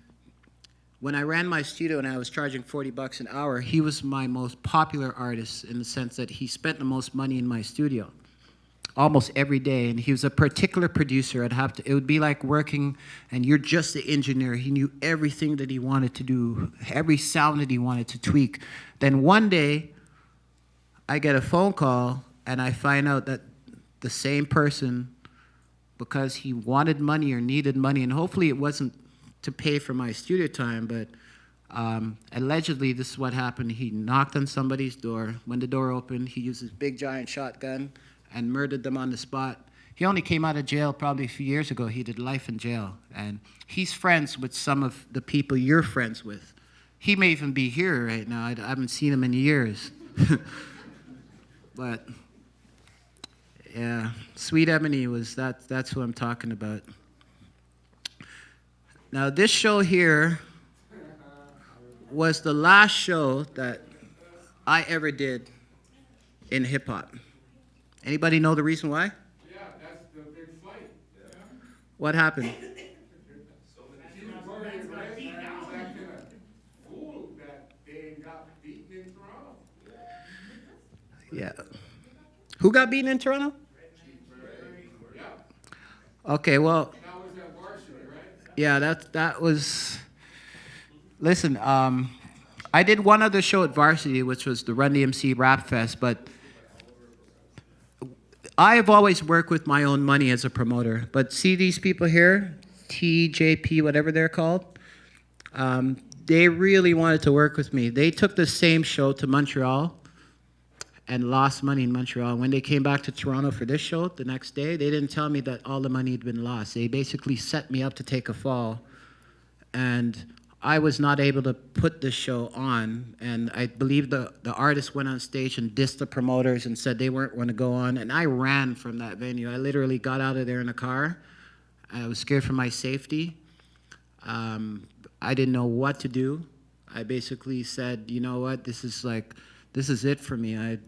when I ran my studio and I was charging $40 an hour, he was my most popular artist in the sense that he spent the most money in my studio. almost every day. And he was a particular producer. It would be like working, and you're just the engineer. He knew everything that he wanted to do, every sound that he wanted to tweak. Then one day, I get a phone call, and I find out that the same person, because he wanted money or needed money, and hopefully it wasn't to pay for my studio time, but allegedly this is what happened. He knocked on somebody's door. When the door opened, he used his big giant shotgun and murdered them on the spot. He only came out of jail probably a few years ago. He did life in jail. And he's friends with some of the people you're friends with. He may even be here right now. I haven't seen him in years. But yeah, Sweet Ebony that's who I'm talking about. Now this show here was the last show that I ever did in hip hop. Anybody know the reason why? Yeah, that's the big fight. What happened? He was worried, right? He was acting a fool that they got beaten in Toronto. Yeah. Who got beaten in Toronto? Yeah, Okay, well, that was at Varsity, right? yeah, that was. Listen, I did one other show at Varsity, which was the Run DMC Rap Fest, but I have always worked with my own money as a promoter. But see these people here, TJP, whatever they're called, they really wanted to work with me. They took the same show to Montreal and lost money in Montreal. When they came back to Toronto for this show the next day, they didn't tell me that all the money had been lost. They basically set me up to take a fall. And I was not able to put this show on, and I believe the artist went on stage and dissed the promoters and said they weren't going to go on, and I ran from that venue. I literally got out of there in a car. I was scared for my safety. I didn't know what to do. I basically said, you know what, this is it for me.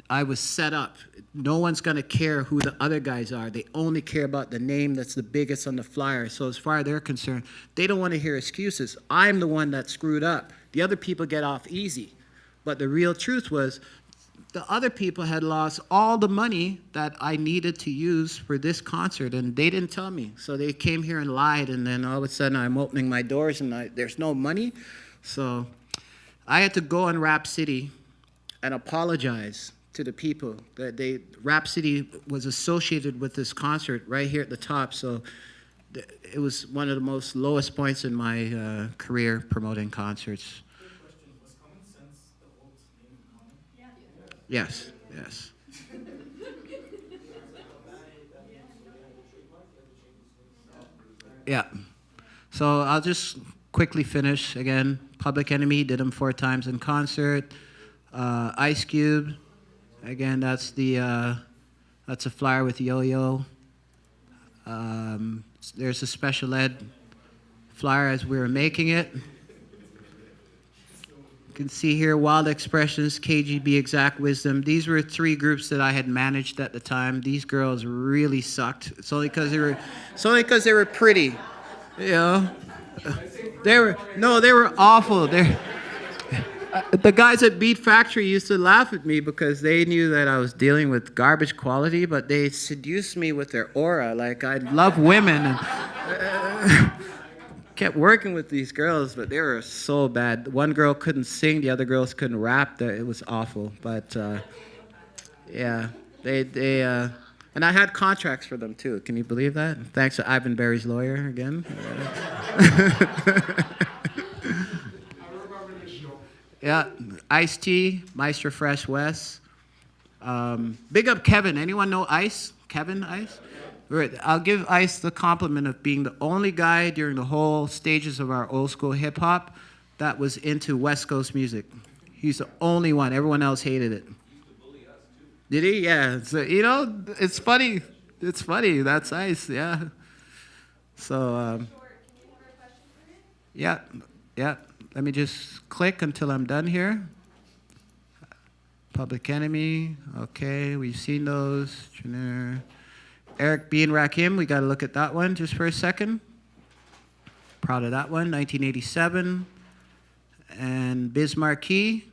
I was set up. No one's going to care who the other guys are. They only care about the name that's the biggest on the flyer. So as far as they're concerned, they don't want to hear excuses. I'm the one that screwed up. The other people get off easy. But the real truth was the other people had lost all the money that I needed to use for this concert, and they didn't tell me. So they came here and lied, and then all of a sudden I'm opening my doors and there's no money. So I had to go on Rap City and apologize to the people that Rap City was associated with this concert right here at the top. So it was one of the most lowest points in my career promoting concerts. Quick question, was Common Sense the old name of Common? Yes, yes. Yeah. So I'll just quickly finish again. Public Enemy, did them 4 times in concert. Ice Cube, again, that's a flyer with Yo-Yo. There's a special ed flyer as we were making it. You can see here Wild Expressions, KGB, Exact Wisdom. These were 3 groups that I had managed at the time. These girls really sucked. It's only because they were pretty, you know. They were awful. The guys at Beat Factory used to laugh at me because they knew that I was dealing with garbage quality, but they seduced me with their aura. Like, I love women, and kept working with these girls, but they were so bad. One girl couldn't sing, the other girls couldn't rap. It was awful. But yeah, and I had contracts for them too. Can you believe that? Thanks to Ivan Barry's lawyer again. Yeah, Ice-T, Meister Fresh West. Big up Kevin. Anyone know Ice? Kevin Ice? Right. I'll give Ice the compliment of being the only guy during the whole stages of our old school hip hop that was into West Coast music. He's the only one. Everyone else hated it. Did he? Yeah. So, you know, it's funny. It's funny. That's Ice. Yeah. So, yeah. Yeah. Let me just click until I'm done here. Public Enemy. Okay, we've seen those. Eric B. and Rakim, we got to look at that one just for a second. Proud of that one, 1987. And Biz Markie.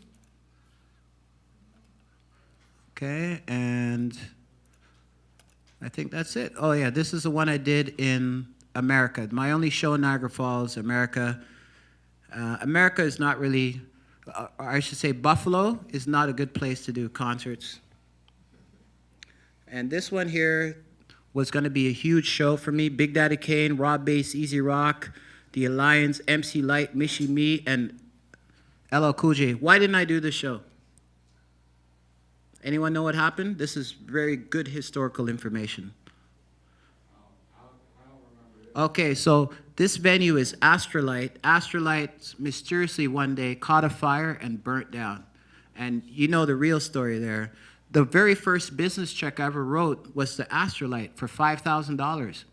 Okay, and I think that's it. Oh yeah, this is the one I did in America. My only show in Niagara Falls, America. America is not really, or I should say Buffalo is not a good place to do concerts. And this one here was going to be a huge show for me. Big Daddy Kane, Rob Bass, Easy Rock, The Alliance, MC Light, Mishi Me, and LL Cool J. Why didn't I do this show? Anyone know what happened? This is very good historical information. Okay, so this venue is Astrolight. Astrolight mysteriously one day caught a fire and burnt down. And you know the real story there. The very first business check I ever wrote was to Astrolight for $5,000.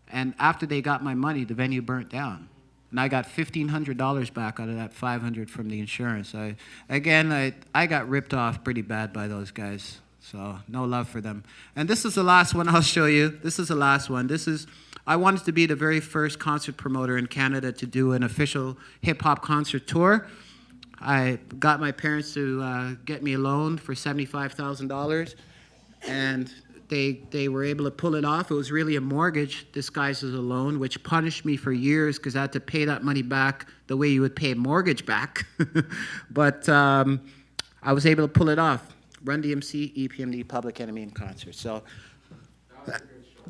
And after they got my money, the venue burnt down. And I got $1,500 back out of that $500 from the insurance. I got ripped off pretty bad by those guys. So no love for them. And this is the last one I'll show you. This is the last one. I wanted to be the very first concert promoter in Canada to do an official hip-hop concert tour. I got my parents to get me a loan for $75,000, and they were able to pull it off. It was really a mortgage disguised as a loan, which punished me for years because I had to pay that money back the way you would pay a mortgage back. But I was able to pull it off. Run DMC, EPMD, Public Enemy in concert. So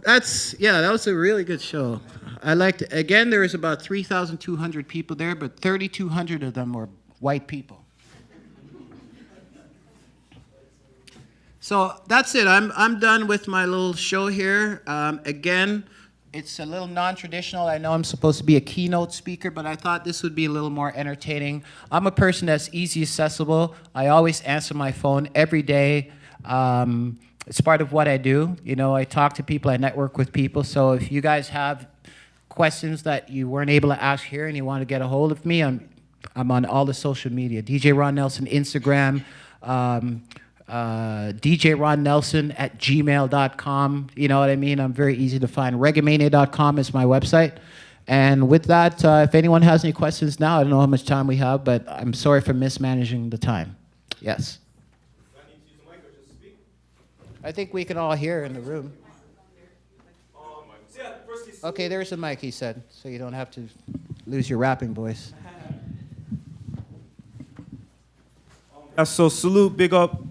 that was a really good show. I liked it. Again, there was about 3,200 people there, but 3,200 of them were white people. So that's it. I'm done with my little show here. Again, it's a little non-traditional. I know I'm supposed to be a keynote speaker, but I thought this would be a little more entertaining. I'm a person that's easy accessible. I always answer my phone every day. It's part of what I do. You know, I talk to people, I network with people. So if you guys have questions that you weren't able to ask here and you want to get a hold of me, I'm on all the social media. DJ Ron Nelson, Instagram, djronnelson@gmail.com. You know what I mean? I'm very easy to find. Reggaemania.com is my website. And with that, if anyone has any questions now, I don't know how much time we have, but I'm sorry for mismanaging the time. Yes. I think we can all hear in the room. Okay, there's a mic, he said, so you don't have to lose your rapping voice. So salute, big up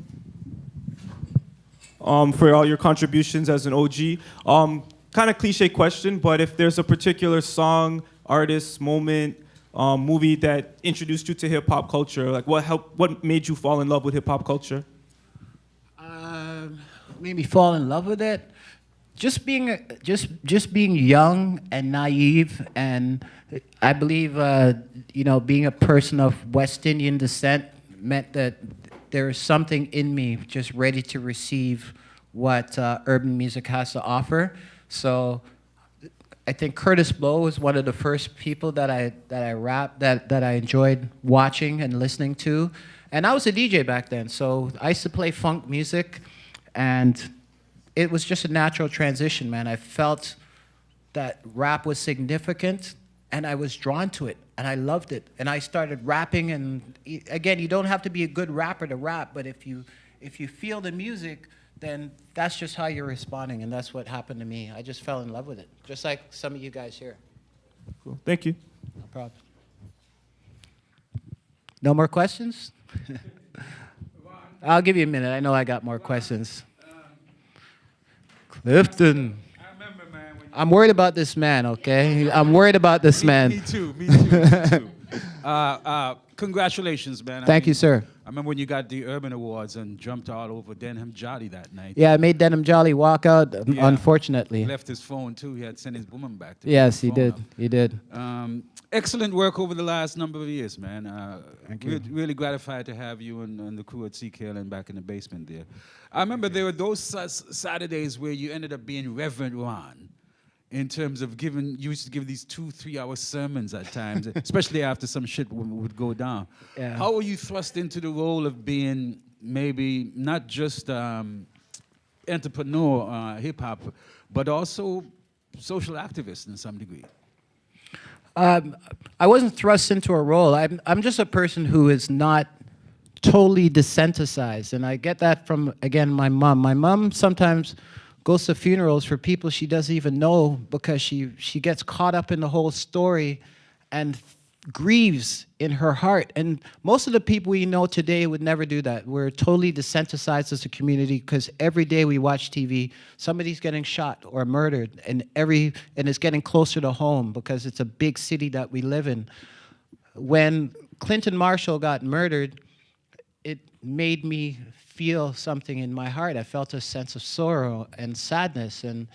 for all your contributions as an OG. Kind of cliche question, but if there's a particular song, artist, moment, movie that introduced you to hip hop culture, like what made you fall in love with hip hop culture? Made me fall in love with it. Just being young and naive, and I believe being a person of West Indian descent meant that there was something in me just ready to receive what urban music has to offer. So I think Curtis Blow was one of the first people that I enjoyed watching and listening to. And I was a DJ back then, so I used to play funk music, and it was just a natural transition, man. I felt that rap was significant, and I was drawn to it, and I loved it. And I started rapping, and again, you don't have to be a good rapper to rap, but if you feel the music, then that's just how you're responding, and that's what happened to me. I just fell in love with it, just like some of you guys here. Cool. Thank you. No problem. No more questions? I'll give you a minute. I know I got more questions. Clifton. I remember, man, when I'm worried about this man, okay? I'm worried about this man. Me too. Congratulations, man. Thank you, sir. I remember when you got the Urban Awards and jumped all over Denham Jolly that night. Yeah, I made Denim Jolly walk out, Yeah. unfortunately. He left his phone, too. He had to send his woman back. To Yes, pick he the did. phone up. He did. Excellent work over the last number of years, man. Thank we're you. really gratified to have you and the crew at CKLN back in the basement there. I remember there were those Saturdays where you ended up being Reverend Ron, in terms of you used to give these 2-3 hour sermons at times, especially after some shit would go down. Yeah. How were you thrust into the role of being maybe not just entrepreneur, hip hop, but also social activist in some degree? I wasn't thrust into a role. I'm just a person who is not totally desensitized. And I get that from, again, my mom. My mom sometimes goes to funerals for people she doesn't even know because she gets caught up in the whole story and grieves in her heart. And most of the people we know today would never do that. We're totally desensitized as a community because every day we watch TV, somebody's getting shot or murdered, and it's getting closer to home because it's a big city that we live in. When Clinton Marshall got murdered, it made me feel something in my heart. I felt a sense of sorrow and sadness, and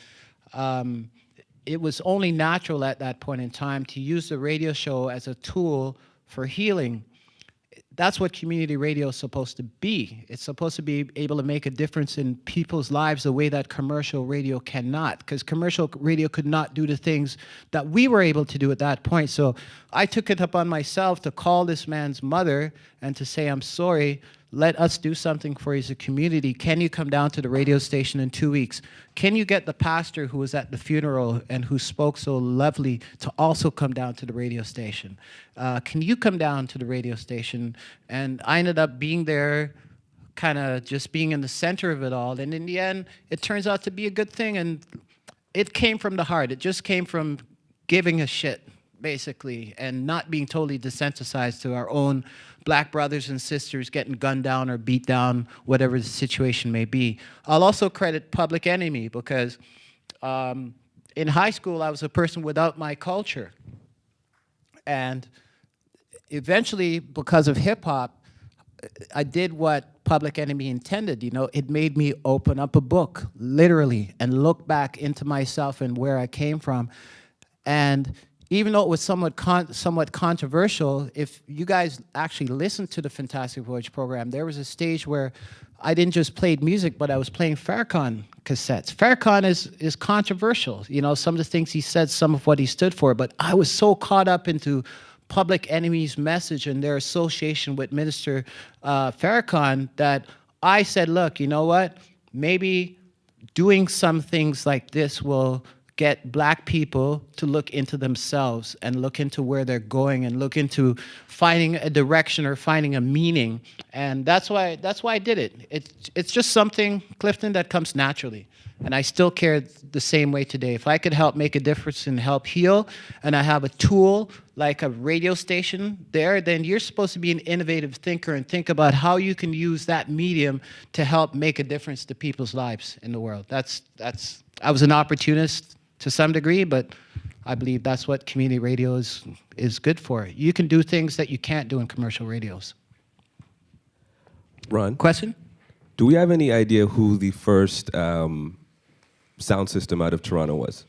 it was only natural at that point in time to use the radio show as a tool for healing. That's what community radio is supposed to be. It's supposed to be able to make a difference in people's lives the way that commercial radio cannot, because commercial radio could not do the things that we were able to do at that point. So I took it upon myself to call this man's mother and to say, I'm sorry, let us do something for you as a community. Can you come down to the radio station in 2 weeks? Can you get the pastor who was at the funeral and who spoke so lovely to also come down to the radio station? Can you come down to the radio station? And I ended up being there, kind of just being in the center of it all. And in the end, it turns out to be a good thing. And it came from the heart. It just came from giving a shit, basically, and not being totally desensitized to our own black brothers and sisters getting gunned down or beat down, whatever the situation may be. I'll also credit Public Enemy because in high school, I was a person without my culture. And eventually, because of hip hop, I did what Public Enemy intended. You know, it made me open up a book, literally, and look back into myself and where I came from. And even though it was somewhat controversial, if you guys actually listened to the Fantastic Voyage program, there was a stage where I didn't just play music, but I was playing Farrakhan cassettes. Farrakhan is controversial. You know, some of the things he said, some of what he stood for, but I was so caught up into Public Enemy's message and their association with Minister Farrakhan that I said, look, you know what? Maybe doing some things like this will get black people to look into themselves and look into where they're going and look into finding a direction or finding a meaning. And that's why I did it. It's just something, Clifton, that comes naturally. And I still care the same way today. If I could help make a difference and help heal, and I have a tool like a radio station there, then you're supposed to be an innovative thinker and think about how you can use that medium to help make a difference to people's lives in the world. I was an opportunist to some degree, but I believe that's what community radio is good for. You can do things that you can't do in commercial radios. Ron? Question? Do we have any idea who the first sound system out of Toronto was?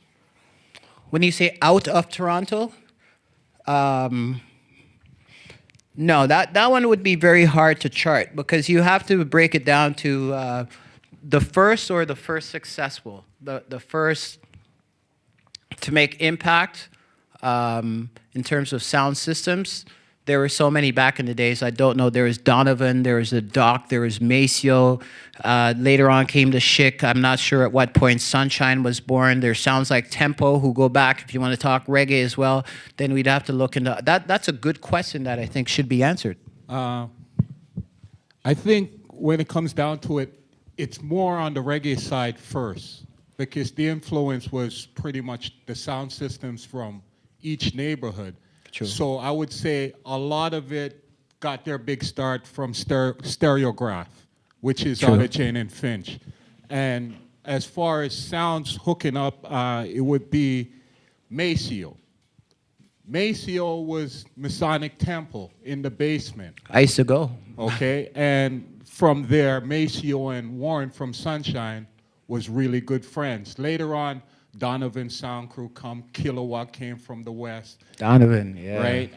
When you say out of Toronto, no, that one would be very hard to chart because you have to break it down to the first or the first successful, the first to make impact in terms of sound systems. There were so many back in the days. I don't know. There was Donovan, there was the Doc, there was Maceo. Later on came the Schick. I'm not sure at what point Sunshine was born. There sounds like Tempo, who go back, if you want to talk reggae as well, then we'd have to look into that. That's a good question that I think should be answered. I think when it comes down to it, it's more on the reggae side first, because the influence was pretty much the sound systems from each neighborhood. True. So I would say a lot of it got their big start from Stereograph, which is out of Jane and Finch. And as far as sounds hooking up, it would be Maceo. Maceo was Masonic Temple in the basement. I used to go. Okay, and from there, Maceo and Warren from Sunshine was really good friends. Later on, Donovan Sound Crew Kilowatt came from the West. Donovan, yeah. Right?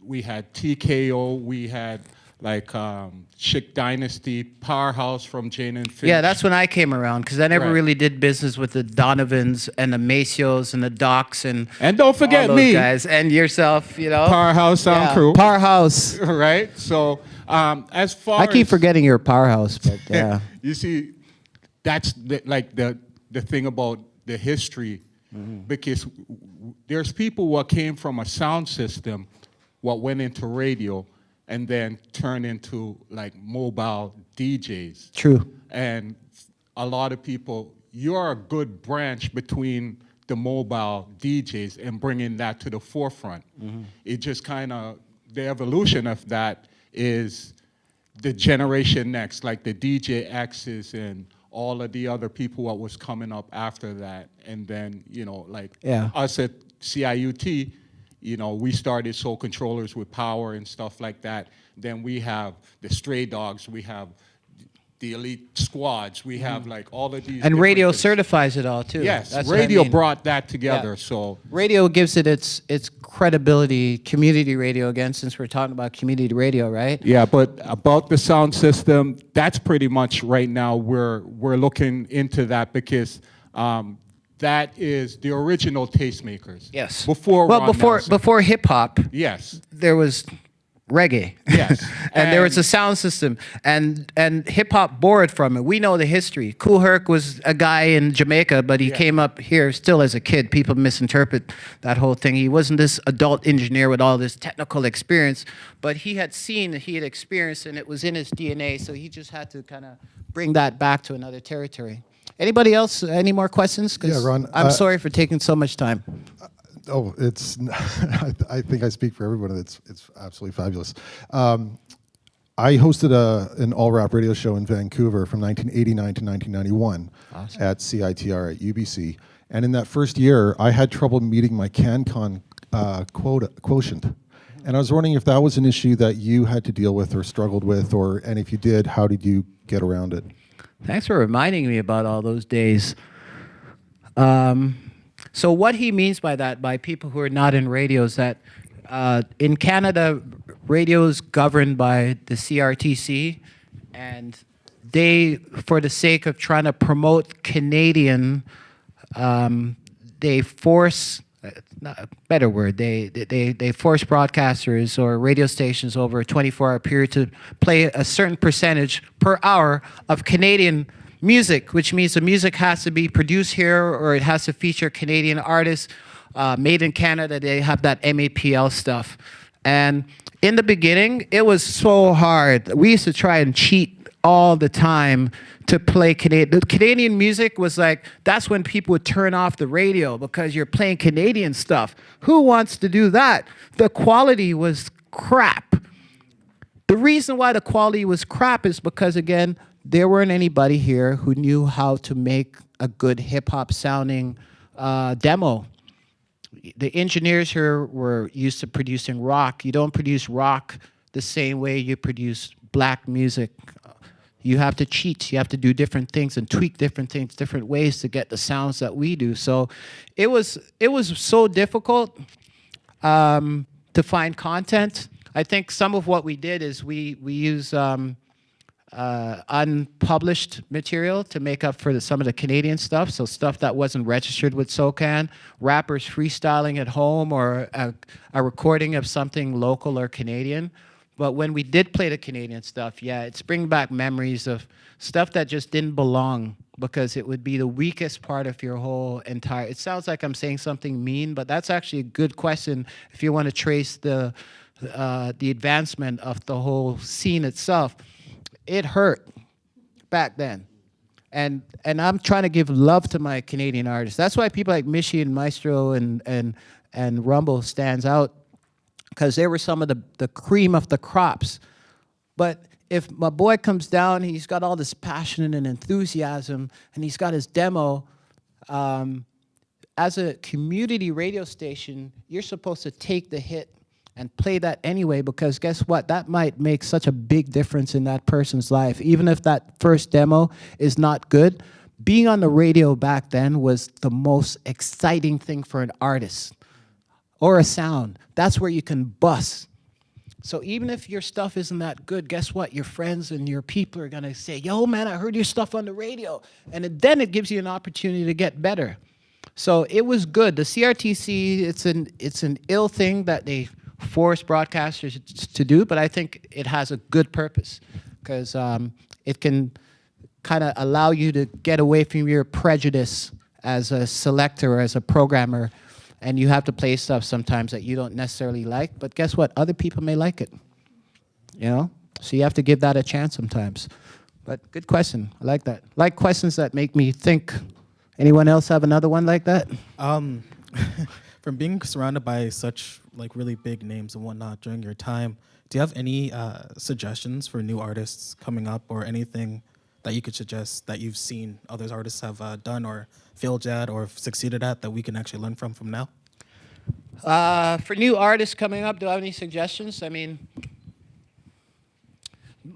We had TKO, we had like Schick Dynasty, Powerhouse from Jane and Finch. Yeah, that's when I came around, because I never Right. really did business with the Donovans and the Maceos and the Docs and don't forget all those me. guys. And yourself, you know. Powerhouse Sound Crew. Powerhouse. Right? So as far I keep as, forgetting your Powerhouse, but yeah. you see, that's the thing about the history, because there's people what came from a sound system, what went into radio, and then turn into like mobile DJs. True. And a lot of people, you're a good branch between the mobile DJs and bringing that to the forefront. It just kind of, the evolution of that is the generation next, like the DJ X's and all of the other people what was coming up after that. And then, you know, like us at CIUT, you know, we started Soul Controllers with Power and stuff like that. Then we have the Stray Dogs, we have the Elite Squads, we have like all of these. And radio things. certifies it all too. Yes, That's what I radio mean. brought that together, Yeah. so. Radio gives it its credibility, community radio again, since we're talking about community radio, right? Yeah, but about the sound system, that's pretty much right now we're looking into that because that is the original tastemakers. Yes. Before Well, Ron Nelson. before hip hop, Yes. there was reggae. Yes. and there was a sound system, and hip hop borrowed from it. We know the history. Kool Herc was a guy in Jamaica, but he came up here still as a kid. People misinterpret that whole thing. He wasn't this adult engineer with all this technical experience, but he had seen, he had experienced, and it was in his DNA, so he just had to kind of bring that back to another territory. Anybody else? Any more questions? 'Cause Yeah, Ron, I'm sorry for taking so much time. Oh, it's. I think I speak for everyone. It's absolutely fabulous. I hosted an all-rap radio show in Vancouver from 1989 to 1991 at CITR at UBC. And in that first year, I had trouble meeting my CanCon quotient. And I was wondering if that was an issue that you had to deal with or struggled with, and if you did, how did you get around it? Thanks for reminding me about all those days. So what he means by that, by people who are not in radio, is that in Canada, radio is governed by the CRTC, and they, for the sake of trying to promote Canadian, they force, not a better word, they force broadcasters or radio stations over a 24-hour period to play a certain percentage per hour of Canadian music, which means the music has to be produced here or it has to feature Canadian artists, made in Canada. They have that MAPL stuff. And in the beginning, it was so hard. We used to try and cheat all the time to play Canadian. Canadian music was like, that's when people would turn off the radio because you're playing Canadian stuff. Who wants to do that? The quality was crap. The reason why the quality was crap is because, again, there weren't anybody here who knew how to make a good hip-hop sounding demo. The engineers here were used to producing rock. You don't produce rock the same way you produce black music. You have to cheat. You have to do different things and tweak different things, different ways to get the sounds that we do. So it was so difficult to find content. I think some of what we did is we use unpublished material to make up for some of the Canadian stuff, so stuff that wasn't registered with SOCAN, rappers freestyling at home, or a recording of something local or Canadian. But when we did play the Canadian stuff, yeah, it's bringing back memories of stuff that just didn't belong because it would be the weakest part of your whole entire... It sounds like I'm saying something mean, but that's actually a good question if you want to trace the advancement of the whole scene itself. It hurt back then. And I'm trying to give love to my Canadian artists. That's why people like Mishi and Maestro and Rumble stands out, because they were some of the cream of the crops. But if my boy comes down, he's got all this passion and enthusiasm, and he's got his demo, as a community radio station, you're supposed to take the hit and play that anyway, because guess what? That might make such a big difference in that person's life. Even if that first demo is not good, being on the radio back then was the most exciting thing for an artist or a sound. That's where you can bust. So even if your stuff isn't that good, guess what? Your friends and your people are gonna say, yo man, I heard your stuff on the radio. And then it gives you an opportunity to get better. So it was good. The CRTC, it's an ill thing that they force broadcasters to do, but I think it has a good purpose, because it can kind of allow you to get away from your prejudice as a selector or as a programmer, and you have to play stuff sometimes that you don't necessarily like, but guess what? Other people may like it. you know? So you have to give that a chance sometimes. But good question. I like that. Like questions that make me think. Anyone else have another one like that? From being surrounded by such like really big names and whatnot during your time, do you have any suggestions for new artists coming up, or anything that you could suggest that you've seen other artists have done or failed at or succeeded at that we can actually learn from now? For new artists coming up, do I have any suggestions? I mean,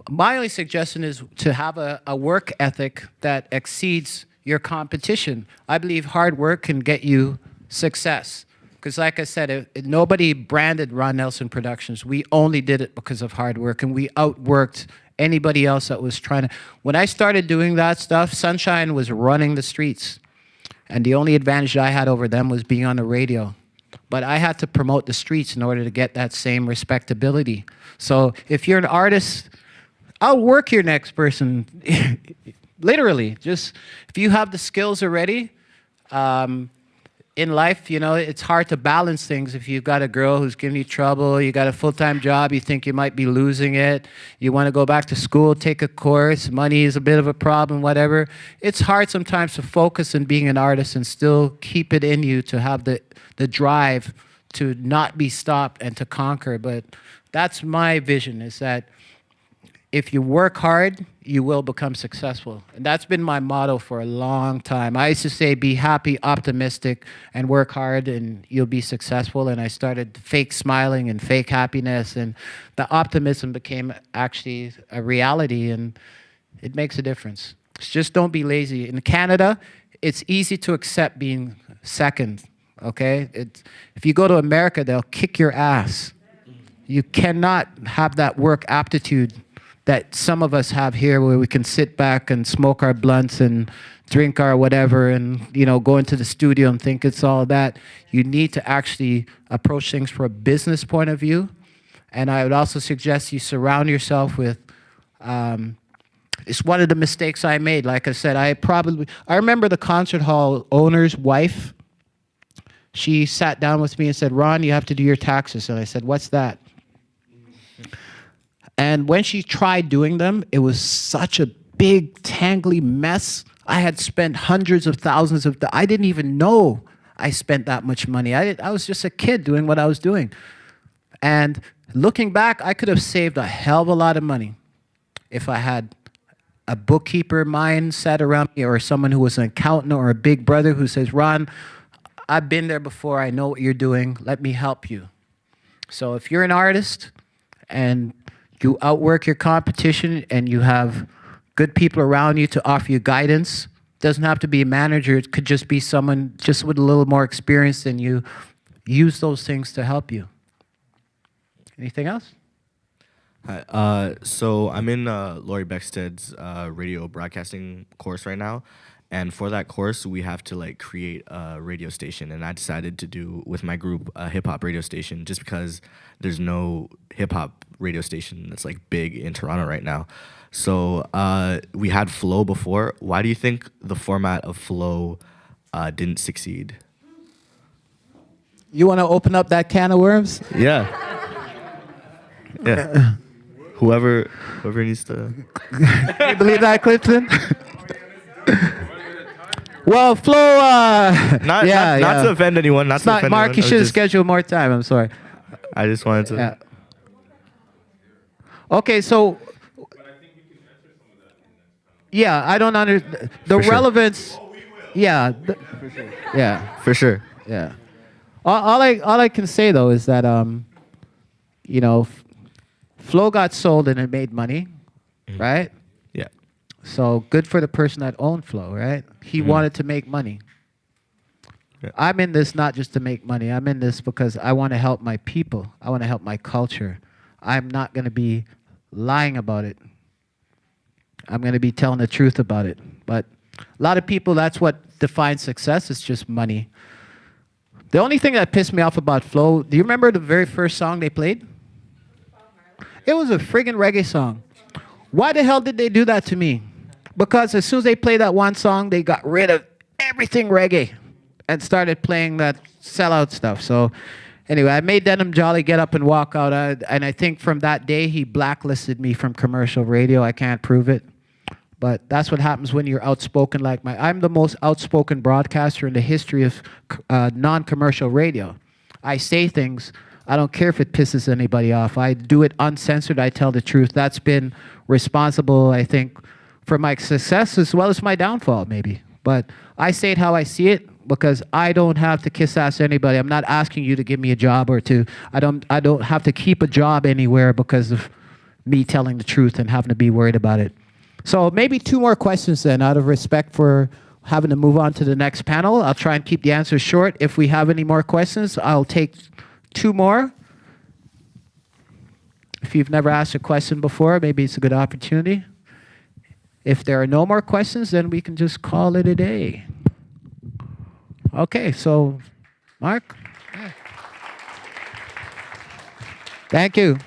my only suggestion is to have a work ethic that exceeds your competition. I believe hard work can get you success. Because like I said, nobody branded Ron Nelson Productions. We only did it because of hard work, and we outworked anybody else that was trying to. When I started doing that stuff, Sunshine was running the streets. And the only advantage I had over them was being on the radio. But I had to promote the streets in order to get that same respectability. So if you're an artist, outwork your next person. Literally, just if you have the skills already, in life, you know, it's hard to balance things. If you've got a girl who's giving you trouble, you got a full-time job, you think you might be losing it, you want to go back to school, take a course, money is a bit of a problem, whatever. It's hard sometimes to focus on being an artist and still keep it in you to have the drive to not be stopped and to conquer. But that's my vision, is that if you work hard, you will become successful. And that's been my motto for a long time. I used to say, be happy, optimistic, and work hard, and you'll be successful. And I started fake smiling and fake happiness, and the optimism became actually a reality, and it makes a difference. Just don't be lazy. In Canada, it's easy to accept being second, okay? If you go to America, they'll kick your ass. You cannot have that work aptitude that some of us have here, where we can sit back and smoke our blunts and drink our whatever and, you know, go into the studio and think it's all that. You need to actually approach things from a business point of view. And I would also suggest you surround yourself with, it's one of the mistakes I made. Like I said, I remember the concert hall owner's wife. She sat down with me and said, Ron, you have to do your taxes. And I said, what's that? And when she tried doing them, it was such a big, tangly mess. I had spent hundreds of thousands of I didn't even know I spent that much money. I was just a kid doing what I was doing. And looking back, I could have saved a hell of a lot of money if I had a bookkeeper mindset around me, or someone who was an accountant, or a big brother who says, Ron, I've been there before. I know what you're doing. Let me help you. So if you're an artist and you outwork your competition and you have good people around you to offer you guidance, doesn't have to be a manager. It could just be someone just with a little more experience than you. Use those things to help you. Anything else? Hi. So I'm in Laurie Beckstead's radio broadcasting course right now. And for that course, we have to like create a radio station. And I decided to do with my group a hip hop radio station, just because there's no hip hop radio station that's like big in Toronto right now. So we had Flow before. Why do you think the format of Flow didn't succeed? You want to open up that can of worms? Yeah. Yeah. Whoever needs to. You believe that, Clifton? Well, Flo, not to offend anyone. Not to offend Mark, anyone. you should have scheduled more time. I'm sorry. I just wanted to. Yeah. Okay, so. Yeah, I don't understand the relevance. Sure. Yeah. Yeah. For sure. Yeah. All I can say though is that you know, Flo got sold and it made money, right? Yeah. So good for the person that owned Flo, right? He wanted to make money. Yeah. I'm in this not just to make money. I'm in this because I want to help my people. I want to help my culture. I'm not going to be lying about it. I'm going to be telling the truth about it. But a lot of people, that's what defines success. It's just money. The only thing that pissed me off about Flo, do you remember the very first song they played? It was a friggin' reggae song. Why the hell did they do that to me? Because as soon as they played that one song, they got rid of everything reggae and started playing that sellout stuff. So Anyway, I made Denim Jolly get up and walk out. And I think from that day, he blacklisted me from commercial radio. I can't prove it. But that's what happens when you're outspoken like I'm the most outspoken broadcaster in the history of non-commercial radio. I say things, I don't care if it pisses anybody off. I do it uncensored, I tell the truth. That's been responsible, I think, for my success as well as my downfall, maybe. But I say it how I see it because I don't have to kiss ass anybody. I'm not asking you to give me a job or I don't have to keep a job anywhere because of me telling the truth and having to be worried about it. So maybe 2 more questions then, out of respect for having to move on to the next panel. I'll try and keep the answers short. If we have any more questions, I'll take 2 more. If you've never asked a question before, maybe it's a good opportunity. If there are no more questions, then we can just call it a day. Okay, so Mark? Thank you.